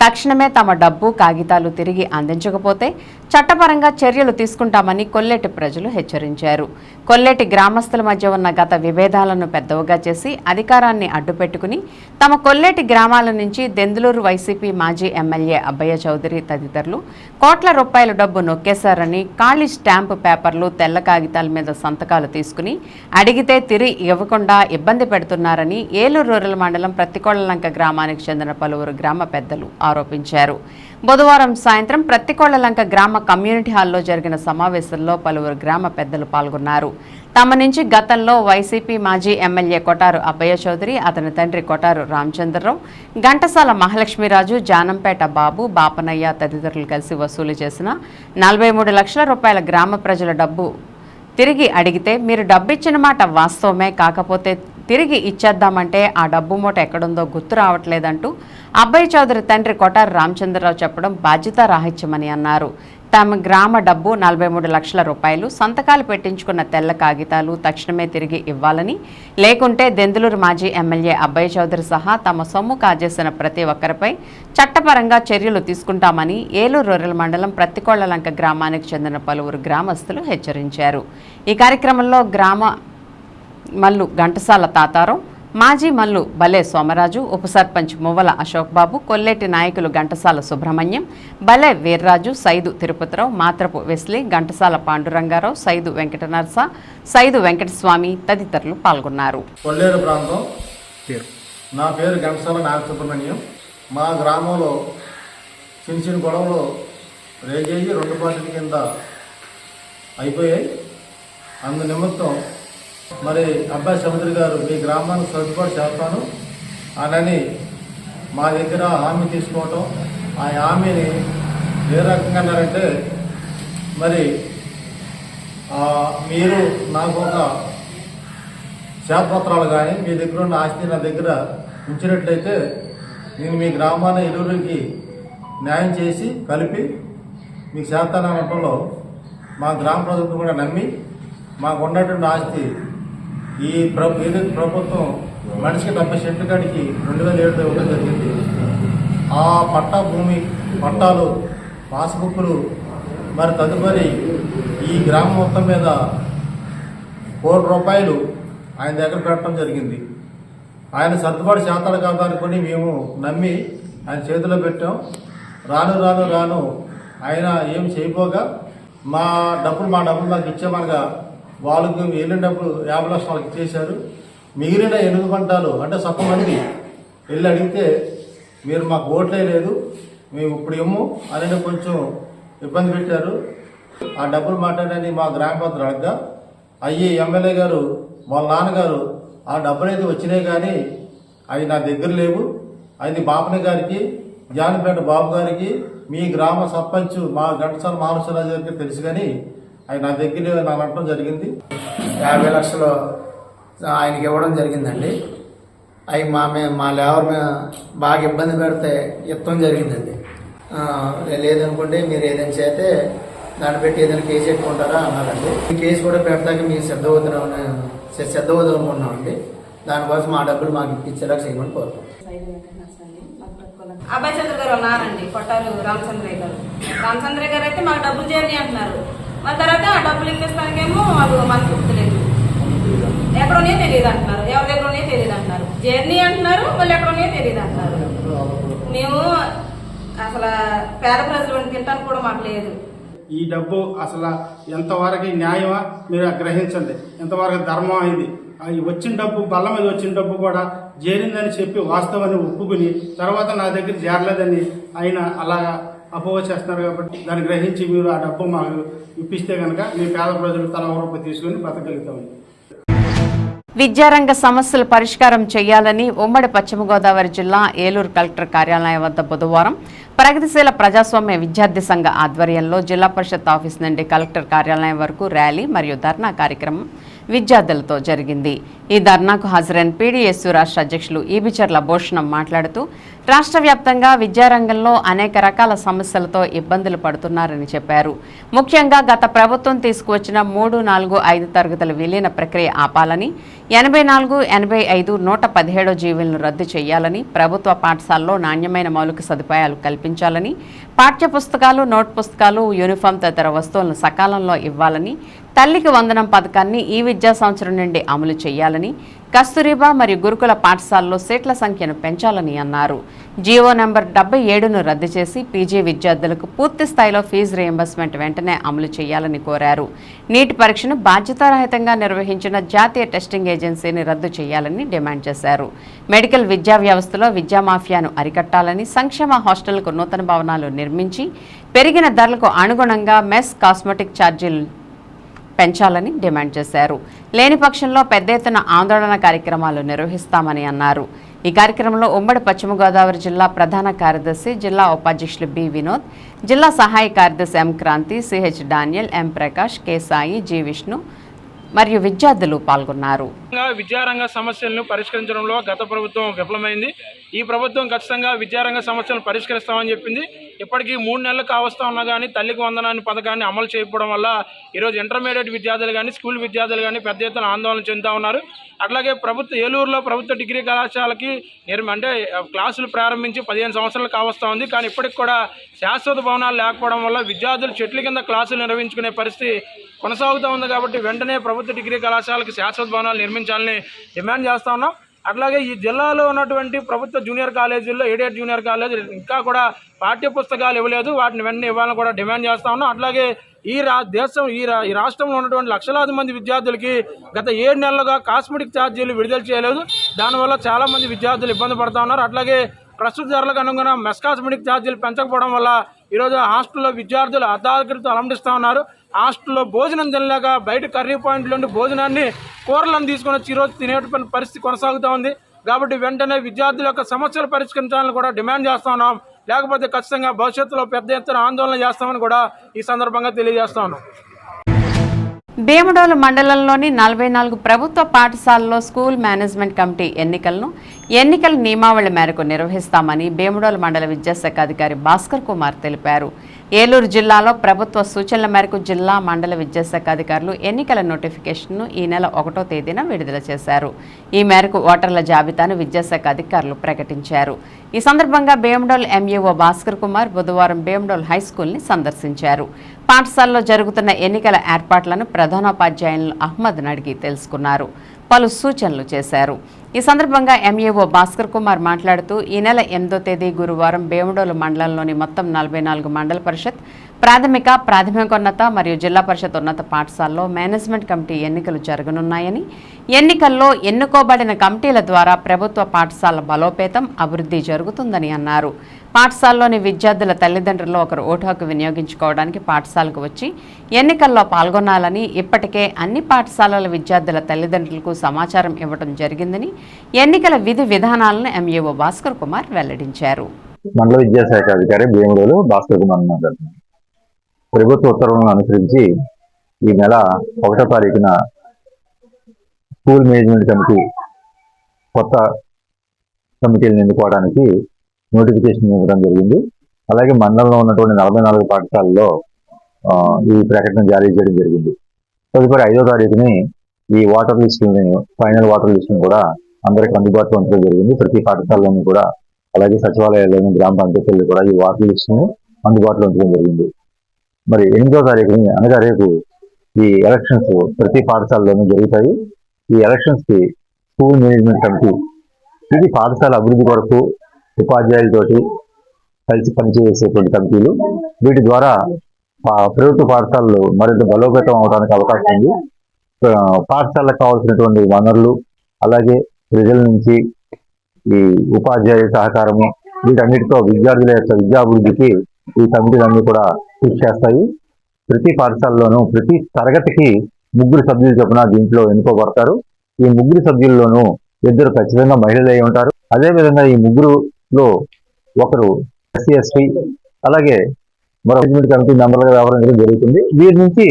తక్షణమే తమ డబ్బు, కాగితాలు తిరిగి అందించకపోతే చట్టపరంగా చర్యలు తీసుకుంటామని కొల్లేటి ప్రజలు హెచ్చరించారు. కొల్లేటి గ్రామస్తుల మధ్య ఉన్న గత విభేదాలను పెద్దవిగా చేసి అధికారాన్ని అడ్డుపెట్టుకుని తమ కొల్లేటి గ్రామాల నుంచి దెందులూరు వైసీపీ మాజీ ఎమ్మెల్యే అబ్బయ్య చౌదరి తదితరులు కోట్ల రూపాయల డబ్బు నొక్కేశారని, ఖాళీ స్టాంపు పేపర్లు, తెల్ల కాగితాల మీద సంతకాలు తీసుకుని అడిగితే తిరిగి ఇవ్వకుండా ఇబ్బంది పెడుతున్నారని ఏలూరు రూరల్ మండలం ప్రత్తికోళ్లలంక గ్రామానికి చెందిన పలువురు గ్రామ పెద్దలు ఆరోపించారు. బుధవారం సాయంత్రం ప్రత్తికోళ్లలంక గ్రామ కమ్యూనిటీ హాల్లో జరిగిన సమావేశంలో పలువురు గ్రామ పెద్దలు పాల్గొన్నారు. తమ నుంచి గతంలో వైసీపీ మాజీ ఎమ్మెల్యే కొటారు అబ్బయ్య చౌదరి, అతని తండ్రి కొటారు రామచంద్రరావు, ఘంటసాల మహాలక్ష్మీరాజు, జానంపేట బాబు, బాపనయ్య తదితరులు కలిసి వసూలు చేసిన 43 లక్షల రూపాయల గ్రామ ప్రజల డబ్బు తిరిగి అడిగితే మీరు డబ్బిచ్చిన మాట వాస్తవమే, కాకపోతే తిరిగి ఇచ్చేద్దామంటే ఆ డబ్బు మూట ఎక్కడుందో గుర్తు రావట్లేదంటూ అబ్బయ్య చౌదరి తండ్రి కొటారు రామచంద్రరావు చెప్పడం బాధ్యతారాహిత్యమని అన్నారు. తమ గ్రామ డబ్బు 43 లక్షల రూపాయలు, సంతకాలు పెట్టించుకున్న తెల్ల కాగితాలు తక్షణమే తిరిగి ఇవ్వాలని, లేకుంటే దెందులూరు మాజీ ఎమ్మెల్యే అబ్బయ్య చౌదరి సహా తమ సొమ్ము కాజేసిన ప్రతి ఒక్కరిపై చట్టపరంగా చర్యలు తీసుకుంటామని ఏలూరు రూరల్ మండలం ప్రత్తికోళ్లలంక గ్రామానికి చెందిన పలువురు గ్రామస్తులు హెచ్చరించారు. ఈ కార్యక్రమంలో గ్రామ మల్లు ఘంటసాల తాతారావు, మాజీ మల్లు బలే సోమరాజు, ఉప సర్పంచ్ మువ్వల అశోక్ బాబు, కొల్లేటి నాయకులు ఘంటసాల సుబ్రహ్మణ్యం, బలే వీర్రాజు, సైదు తిరుపతిరావు, మాత్రపు వెస్లీ, ఘంటసాల పాండురంగారావు, సైదు వెంకటనరస, సైదు వెంకటస్వామి తదితరులు పాల్గొన్నారు. కొల్లేరు ప్రాంతం. నా పేరు ఘంటసాల నాగ సుబ్రహ్మణ్యం. మా గ్రామంలో చిన్న చిన్న గొడవలు రేగేసి 2 పార్టీల కింద అయిపోయాయి. అందు నిమిత్తం మరి అబ్బాయి చౌదరి గారు మీ గ్రామానికి సర్దుబాటు చేస్తాను అని మా దగ్గర హామీ తీసుకోవటం, ఆ హామీని ఏ రకంగా అన్నారంటే, మరి మీరు నాకు ఒక శ్వేతపత్రాలు కానీ మీ దగ్గర ఉన్న ఆస్తి నా దగ్గర ఉంచినట్లయితే నేను మీ గ్రామాన్ని ఇరువురికి న్యాయం చేసి కలిపి మీకు చేస్తానటంలో మా గ్రామ ప్రజలు కూడా నమ్మి మాకు ఉన్నటువంటి ఆస్తి ఏదైతే ప్రభుత్వం మనిషికి 70 సెంట్ల కాడికి 2007 ఇవ్వడం జరిగింది. ఆ పట్టా భూమి పట్టాలు పాస్బుక్లు మరి తదుపరి ఈ గ్రామం మొత్తం మీద ₹1 కోటి ఆయన దగ్గర పెట్టడం జరిగింది. ఆయన సర్దుబాటు చేస్తాడు కాదు అనుకుని మేము నమ్మి ఆయన చేతిలో పెట్టాం. రాను ఆయన ఏం చేయబోగా మా డబ్బులు మాకు ఇచ్చేమనగా వాళ్ళకి వెళ్ళిన డబ్బులు 50 లక్షలు వాళ్ళకి ఇచ్చేశారు. మిగిలిన 8 పంటాలు అంటే సొంత మంది వెళ్ళి అడిగితే మీరు మాకు ఓట్లే లేదు మేము ఇప్పుడు ఇమ్ము అని కొంచెం ఇబ్బంది పెట్టారు. ఆ డబ్బులు మాట్లాడని మా గ్రామ పెద్దలు అడగగా అయ్యి ఎమ్మెల్యే గారు వాళ్ళ నాన్నగారు ఆ డబ్బులు అయితే వచ్చినాయి కానీ అవి నా దగ్గర లేవు, అది బాపన గారికి జానపేట బాబు గారికి మీ గ్రామ సర్పంచ్ మా ఘంటసాల మానసరాజు గారికి తెలుసు కానీ అవి నా దగ్గర నాకు అనడం జరిగింది. 50 లక్షలు ఆయనకి ఇవ్వడం జరిగిందండి. అవి మా లేబర్ బాగా ఇబ్బంది పెడితే ఇవ్వడం జరిగిందండి. లేదనుకుంటే మీరు ఏదైనా చేస్తే దాన్ని పెట్టి ఏదైనా కేసు పెట్టుకుంటారా అన్నారండి. ఈ కేసు కూడా పెట్టడానికి మీరు సిద్ధమవుతాం అనుకున్నామండి. దానికోసం ఆ డబ్బులు మాకు ఇప్పించేలా చేయమని కోరుతాం. అబ్బాయి చంద్ర గారు ఉన్నారండి, కొట్టారు రామచంద్రయ్య గారు అయితే మాకు డబ్బులు చేయండి అంటున్నారు. మన తర్వాత ఆ డబ్బులు ఇప్పిస్తానికేమో వాళ్ళు మనకు గుర్తులేదు, ఎక్కడోనే తెలియదు అంటున్నారు, ఎవరి దగ్గరనే తెలియదు అంటున్నారు, జర్నీ అంటున్నారు, మళ్ళీ ఎక్కడోనే తెలియదు అంటున్నారు. మేము అసలు పేద ప్రజలు తింటానికి కూడా మాకు లేదు. ఈ డబ్బు అసలు ఎంతవరకు న్యాయమా మీరు గ్రహించండి, ఎంతవరకు ధర్మం అయింది. వచ్చిన డబ్బు బల్ల మీద వచ్చిన డబ్బు కూడా చేరిందని చెప్పి వాస్తవాన్ని ఒప్పుకుని తర్వాత నా దగ్గర చేరలేదని ఆయన అలా అపోహ చేస్తున్నారు. కాబట్టి దాన్ని గ్రహించి మీరు ఆ డబ్బు మాకు ఇప్పిస్తే కనుక మీ పేద ప్రజలు తల రూపాయి తీసుకుని బతకగలుగుతామని. విద్యారంగ సమస్యలు పరిష్కారం చేయాలని ఉమ్మడి పశ్చిమ గోదావరి జిల్లా ఏలూరు కలెక్టర్ కార్యాలయం వద్ద బుధవారం ప్రగతిశీల ప్రజాస్వామ్య విద్యార్థి సంఘ ఆధ్వర్యంలో జిల్లా పరిషత్ ఆఫీస్ నుండి కలెక్టర్ కార్యాలయం వరకు ర్యాలీ మరియు ధర్నా కార్యక్రమం విద్యార్థులతో జరిగింది. ఈ ధర్నాకు హాజరైన పీడీఎస్యు రాష్ట్ర అధ్యక్షులు ఈబిచర్ల భూషణం మాట్లాడుతూ రాష్ట్ర వ్యాప్తంగా విద్యారంగంలో అనేక రకాల సమస్యలతో ఇబ్బందులు పడుతున్నారని చెప్పారు. ముఖ్యంగా గత ప్రభుత్వం తీసుకువచ్చిన 3, 4, 5 తరగతుల విలీన ప్రక్రియ ఆపాలని, 84, 85, 117 జీవోలను రద్దు చేయాలని, ప్రభుత్వ పాఠశాలలో నాణ్యమైన మౌలిక సదుపాయాలు కల్పించాలని, పాఠ్య పుస్తకాలు, నోట్ పుస్తకాలు, యూనిఫామ్ తదితర వస్తువులను సకాలంలో ఇవ్వాలని, తల్లికి వందనం పథకాన్ని ఈ విద్యా సంవత్సరం నుండి అమలు చేయాలని, కస్తూరిబా మరియు గురుకుల పాఠశాలలో సీట్ల సంఖ్యను పెంచాలని అన్నారు. జీవో నెంబర్ 77ను రద్దు చేసి పీజీ విద్యార్థులకు పూర్తి స్థాయిలో ఫీజు రియంబర్స్మెంట్ వెంటనే అమలు చేయాలని కోరారు. నీటి పరీక్షను బాధ్యతారహితంగా నిర్వహించిన జాతీయ టెస్టింగ్ ఏజెన్సీని రద్దు చేయాలని డిమాండ్ చేశారు. మెడికల్ విద్యా వ్యవస్థలో విద్యా మాఫియాను అరికట్టాలని, సంక్షేమ హాస్టళ్లకు నూతన భవనాలు నిర్మించి పెరిగిన ధరలకు అనుగుణంగా మెస్, కాస్మెటిక్ ఛార్జీలు పెంచాలని డిమాండ్ చేశారు. లేని పక్షంలో పెద్ద ఎత్తున ఆందోళన కార్యక్రమాలు నిర్వహిస్తామని అన్నారు. ఈ కార్యక్రమంలో ఉమ్మడి పశ్చిమ గోదావరి జిల్లా ప్రధాన కార్యదర్శి, జిల్లా ఉపాధ్యక్షులు బి వినోద్, జిల్లా సహాయ కార్యదర్శి ఎం క్రాంతి, సిహెచ్ డానియల్, ఎం ప్రకాష్, కె సాయి, జి విష్ణు మరియు విద్యార్థులు పాల్గొన్నారు. విద్యారంగ సమస్యలను పరిష్కరించడంలో గత ప్రభుత్వం విఫలమైంది. ఈ ప్రభుత్వం ఖచ్చితంగా విద్యారంగ సమస్యలను పరిష్కరిస్తామని చెప్పింది. ఇప్పటికీ 3 నెలలు కావస్తా ఉన్నా కానీ తల్లికి వందనాన్ని పథకాన్ని అమలు చేయకపోవడం వల్ల ఈరోజు ఇంటర్మీడియట్ విద్యార్థులు కానీ స్కూల్ విద్యార్థులు కానీ పెద్ద ఎత్తున ఆందోళన చెందుతూ ఉన్నారు. అట్లాగే ఏలూరులో ప్రభుత్వ డిగ్రీ కళాశాలకి అంటే క్లాసులు ప్రారంభించి 15 సంవత్సరాలు కావస్తా ఉంది. కానీ ఇప్పటికి కూడా శాశ్వత భవనాలు లేకపోవడం వల్ల విద్యార్థులు చెట్ల కింద క్లాసులు నిర్వహించుకునే పరిస్థితి కొనసాగుతూ ఉంది. కాబట్టి వెంటనే ప్రభుత్వ డిగ్రీ కళాశాలకు శాశ్వత భవనాలు నిర్మించాలని డిమాండ్ చేస్తూ ఉన్నాం. అట్లాగే ఈ జిల్లాలో ఉన్నటువంటి ప్రభుత్వ జూనియర్ కాలేజీల్లో ఎయిడెడ్ జూనియర్ కాలేజీ ఇంకా కూడా పాఠ్య పుస్తకాలు ఇవ్వలేదు, వాటిని వెంటనే ఇవ్వాలని కూడా డిమాండ్ చేస్తా ఉన్నాం. అట్లాగే ఈ రాష్ట్రంలో ఉన్నటువంటి లక్షలాది మంది విద్యార్థులకి గత 7 నెలలుగా కాస్మెటిక్ ఛార్జీలు విడుదల చేయలేదు. దానివల్ల చాలామంది విద్యార్థులు ఇబ్బంది పడుతూ ఉన్నారు. అట్లాగే ప్రస్తుత ధరలకు అనుగుణ మెస్ కాస్మెటిక్ ఛార్జీలు పెంచకపోవడం వల్ల ఈరోజు హాస్టల్లో విద్యార్థులు అర్ధాకృతితో అలండిస్తూ ఉన్నారు. హాస్టల్లో భోజనం తినలేక బయట కర్రీ పాయింట్ల నుండి భోజనాన్ని కూరలను తీసుకొని వచ్చి ఈరోజు తినేటువంటి పరిస్థితి కొనసాగుతూ ఉంది. కాబట్టి వెంటనే విద్యార్థుల యొక్క సమస్యలు పరిష్కరించాలని కూడా డిమాండ్ చేస్తా ఉన్నాం. లేకపోతే ఖచ్చితంగా భవిష్యత్తులో పెద్ద ఎత్తున ఆందోళన చేస్తామని కూడా ఈ సందర్భంగా తెలియజేస్తా ఉన్నాం. భీమడోలు మండలంలోని 44 ప్రభుత్వ పాఠశాలల్లో స్కూల్ మేనేజ్మెంట్ కమిటీ ఎన్నికల నియమావళి మేరకు నిర్వహిస్తామని భీమడోలు మండల విద్యాశాఖ అధికారి భాస్కర్ కుమార్ తెలిపారు. ఏలూరు జిల్లాలో ప్రభుత్వ సూచనల మేరకు జిల్లా మండల విద్యాశాఖ అధికారులు ఎన్నికల నోటిఫికేషన్ను ఈ నెల 1వ తేదీన విడుదల చేశారు. ఈ మేరకు ఓటర్ల జాబితాను విద్యాశాఖ అధికారులు ప్రకటించారు. ఈ సందర్భంగా భీమడోల్ ఎంఈఓ భాస్కర్ కుమార్ బుధవారం భీమడోల్ హైస్కూల్ని సందర్శించారు. పాఠశాలలో జరుగుతున్న ఎన్నికల ఏర్పాట్లను ప్రధానోపాధ్యాయులు అహ్మద్ను అడిగి తెలుసుకున్నారు. పలు సూచనలు చేశారు. ఈ సందర్భంగా ఎంఈఓ భాస్కర్ కుమార్ మాట్లాడుతూ ఈ నెల 8వ తేదీ గురువారం భీమడోలు మండలంలోని మొత్తం 44 మండల పరిషత్, ప్రాథమికోన్నత మరియు జిల్లా పరిషత్ ఉన్నత పాఠశాలలో మేనేజ్మెంట్ కమిటీ ఎన్నికలు జరగనున్నాయని, ఎన్నికల్లో ఎన్నుకోబడిన కమిటీల ద్వారా ప్రభుత్వ పాఠశాల బలోపేతం, అభివృద్ధి జరుగుతుందని అన్నారు. పాఠశాలలోని విద్యార్థుల తల్లిదండ్రులు ఒకరు ఓటు హక్కు వినియోగించుకోవడానికి పాఠశాలకు వచ్చి ఎన్నికల్లో పాల్గొనాలని ఇప్పటికే అన్ని పాఠశాలల విద్యార్థుల తల్లిదండ్రులకు సమాచారం ఇవ్వడం జరిగిందని ఎన్నికల విధి విధానాలను ఎంఈఓ భాస్కర్ కుమార్ వెల్లడించారు. మండల విద్యాశాఖ అధికారి భీమడోలు భాస్కర్ కుమార్ మాట్లాడుతున్నారు. ప్రభుత్వ ఉత్తర్వులను అనుసరించి ఈ నెల 1వ తారీఖున స్కూల్ మేనేజ్మెంట్ కమిటీ కొత్త కమిటీలను ఎన్నుకోవడానికి నోటిఫికేషన్ ఇవ్వడం జరిగింది. అలాగే మండలంలో ఉన్నటువంటి 44 పాఠశాలలో ఈ ప్రకటన జారీ చేయడం జరిగింది. తదుపరి 5వ తారీఖుని ఈ వాటర్ లిస్టుని, ఫైనల్ వాటర్ లిస్టుని కూడా అందరికి అందుబాటులో ఉంచడం జరిగింది. ప్రతి పాఠశాలలోనూ కూడా, అలాగే సచివాలయాల్లోని, గ్రామ పంచాయతీల్లో కూడా ఈ వాటర్ లిస్టుని అందుబాటులో ఉంచడం జరిగింది. మరి 8వ తారీఖుని, అనగా రేపు, ఈ ఎలక్షన్స్ ప్రతి పాఠశాలలోనూ జరుగుతాయి. ఈ ఎలక్షన్స్ కి స్కూల్ మేనేజ్మెంట్ కమిటీ, ఇది పాఠశాల అభివృద్ధి కొరకు ఉపాధ్యాయులతోటి కలిసి పనిచేసేటువంటి కమిటీలు. వీటి ద్వారా ప్రభుత్వ పాఠశాలలు మరింత బలోపేతం అవడానికి అవకాశం ఉంది. పాఠశాలకు కావాల్సినటువంటి వనరులు, అలాగే ప్రజల నుంచి ఈ ఉపాధ్యాయ సహకారము, వీటన్నిటితో విద్యార్థుల యొక్క విద్యాభివృద్ధికి ఈ కమిటీలన్నీ కూడా కృషి చేస్తాయి. ప్రతి పాఠశాలలోనూ ప్రతి తరగతికి 3 సభ్యులు చొప్పున దీంట్లో ఎన్నుకోబడతారు. ఈ 3 సభ్యుల్లోనూ 2 ఖచ్చితంగా మహిళలే ఉంటారు. అదేవిధంగా ఈ 3లో ఒకరు ఎస్సీ, ఎస్టీ, అలాగే మరో కమిటీ మెంబర్లుగా వ్యవహరించడం జరుగుతుంది. వీరి నుంచి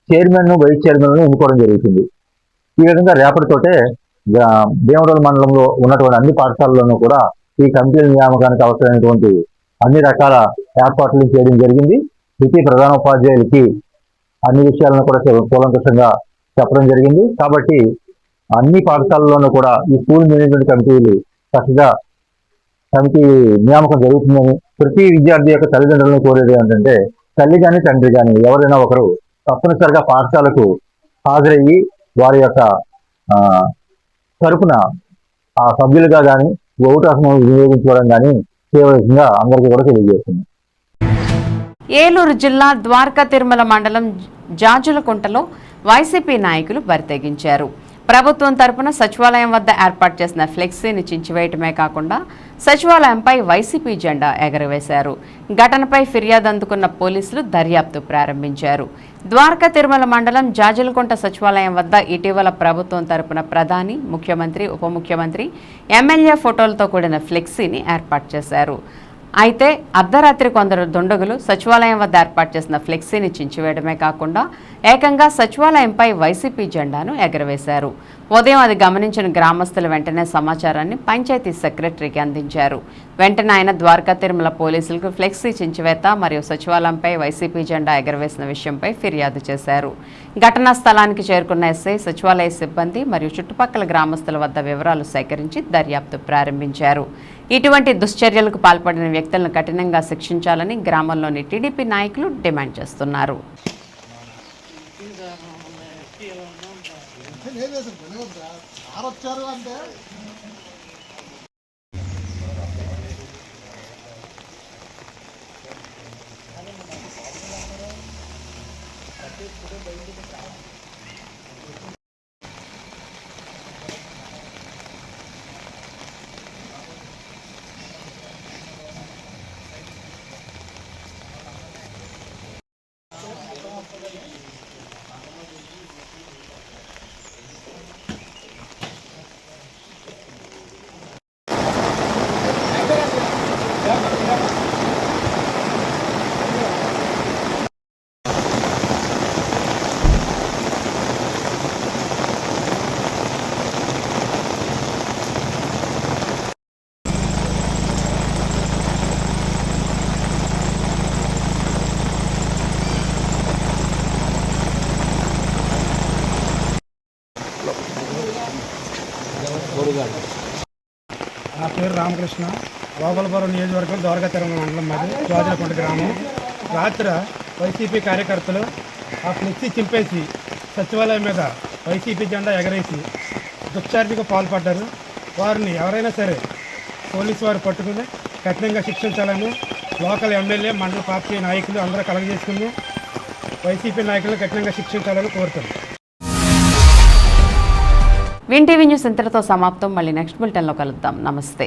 చైర్మన్, వైస్ చైర్మన్ ఎన్నుకోవడం జరుగుతుంది. ఈ విధంగా రేపటితోటే భీమడోలు మండలంలో ఉన్నటువంటి అన్ని పాఠశాలల్లోనూ కూడా ఈ కమిటీల నియామకానికి అవసరమైనటువంటి అన్ని రకాల ఏర్పాట్లు చేయడం జరిగింది. ప్రతి ప్రధానోపాధ్యాయులకి అన్ని విషయాలను కూడా కూలంకషంగా చెప్పడం జరిగింది. కాబట్టి అన్ని పాఠశాలల్లోనూ కూడా ఈ స్కూల్ మేనేజ్మెంట్ కమిటీలు చక్కగా కమిటీ నియామకం జరుగుతుందని ప్రతి విద్యార్థి యొక్క తల్లిదండ్రులను కోరేది ఏంటంటే, తల్లి కానీ తండ్రి కానీ ఎవరైనా ఒకరు తప్పనిసరిగా పాఠశాలకు హాజరయ్యి వారి యొక్క తరపున ఆ సభ్యులుగా కానీ ఓటు హక్కును వినియోగించుకోవడం కానీ చేయవలసిందిగా అందరికీ కూడా తెలియజేస్తుంది. ఏలూరు జిల్లా ద్వారకా తిరుమల మండలం జాజులకుంటలో వైసీపీ నాయకులు బరితెగించారు. ప్రభుత్వం తరపున సచివాలయం వద్ద ఏర్పాటు చేసిన ఫ్లెక్సీని చించివేయటమే కాకుండా సచివాలయంపై వైసీపీ జెండా ఎగరవేశారు. ఘటనపై ఫిర్యాదు అందుకున్న పోలీసులు దర్యాప్తు ప్రారంభించారు. ద్వారకా తిరుమల మండలం జాజులకుంట సచివాలయం వద్ద ఇటీవల ప్రభుత్వం తరపున ప్రధాని, ముఖ్యమంత్రి, ఉప ముఖ్యమంత్రి, ఎమ్మెల్యే ఫోటోలతో కూడిన ఫ్లెక్సీని ఏర్పాటు చేశారు. అయితే అర్ధరాత్రి కొందరు దుండగులు సచివాలయం వద్ద ఏర్పాటు చేసిన ఫ్లెక్సీని చించివేయడమే కాకుండా ఏకంగా సచివాలయంపై వైసీపీ జెండాను ఎగరవేశారు. ఉదయం అది గమనించిన గ్రామస్తులు వెంటనే సమాచారాన్ని పంచాయతీ సెక్రటరీకి అందించారు. వెంటనే ఆయన ద్వారకా తిరుమల పోలీసులకు ఫ్లెక్సీ చించివేత మరియు సచివాలయంపై వైసీపీ జెండా ఎగరవేసిన విషయంపై ఫిర్యాదు చేశారు. ఘటనా స్థలానికి చేరుకున్న ఎస్ఐ, సచివాలయ సిబ్బంది మరియు చుట్టుపక్కల గ్రామస్తుల వద్ద వివరాలు సేకరించి దర్యాప్తు ప్రారంభించారు. ఇటువంటి దుశ్చర్యలకు పాల్పడిన వ్యక్తులను కఠినంగా శిక్షించాలని గ్రామంలోని టీడీపీ నాయకులు డిమాండ్ చేస్తున్నారు. నా పేరు రామకృష్ణ, గోపాలపురం నియోజకవర్గం దోరగతిరం మండలం మాది, జోజలకొండ గ్రామం. రాత్రి వైసీపీ కార్యకర్తలు ఆ ఫ్లెక్సీ చింపేసి సచివాలయం మీద వైసీపీ జెండా ఎగరేసి దుశ్చర్యకు పాల్పడ్డారు. వారిని ఎవరైనా సరే పోలీసు వారు పట్టుకుని కఠినంగా శిక్షించాలని లోకల్ ఎమ్మెల్యే, మండల పార్టీ నాయకులు అందరూ కలగజేసుకుని వైసీపీ నాయకులను కఠినంగా శిక్షించాలని కోరుతున్నాం. విన్ టీవీ న్యూస్ ఇంతటితో సమాప్తం. మళ్ళీ నెక్స్ట్ బులెటిన్లో కలుద్దాం. నమస్తే.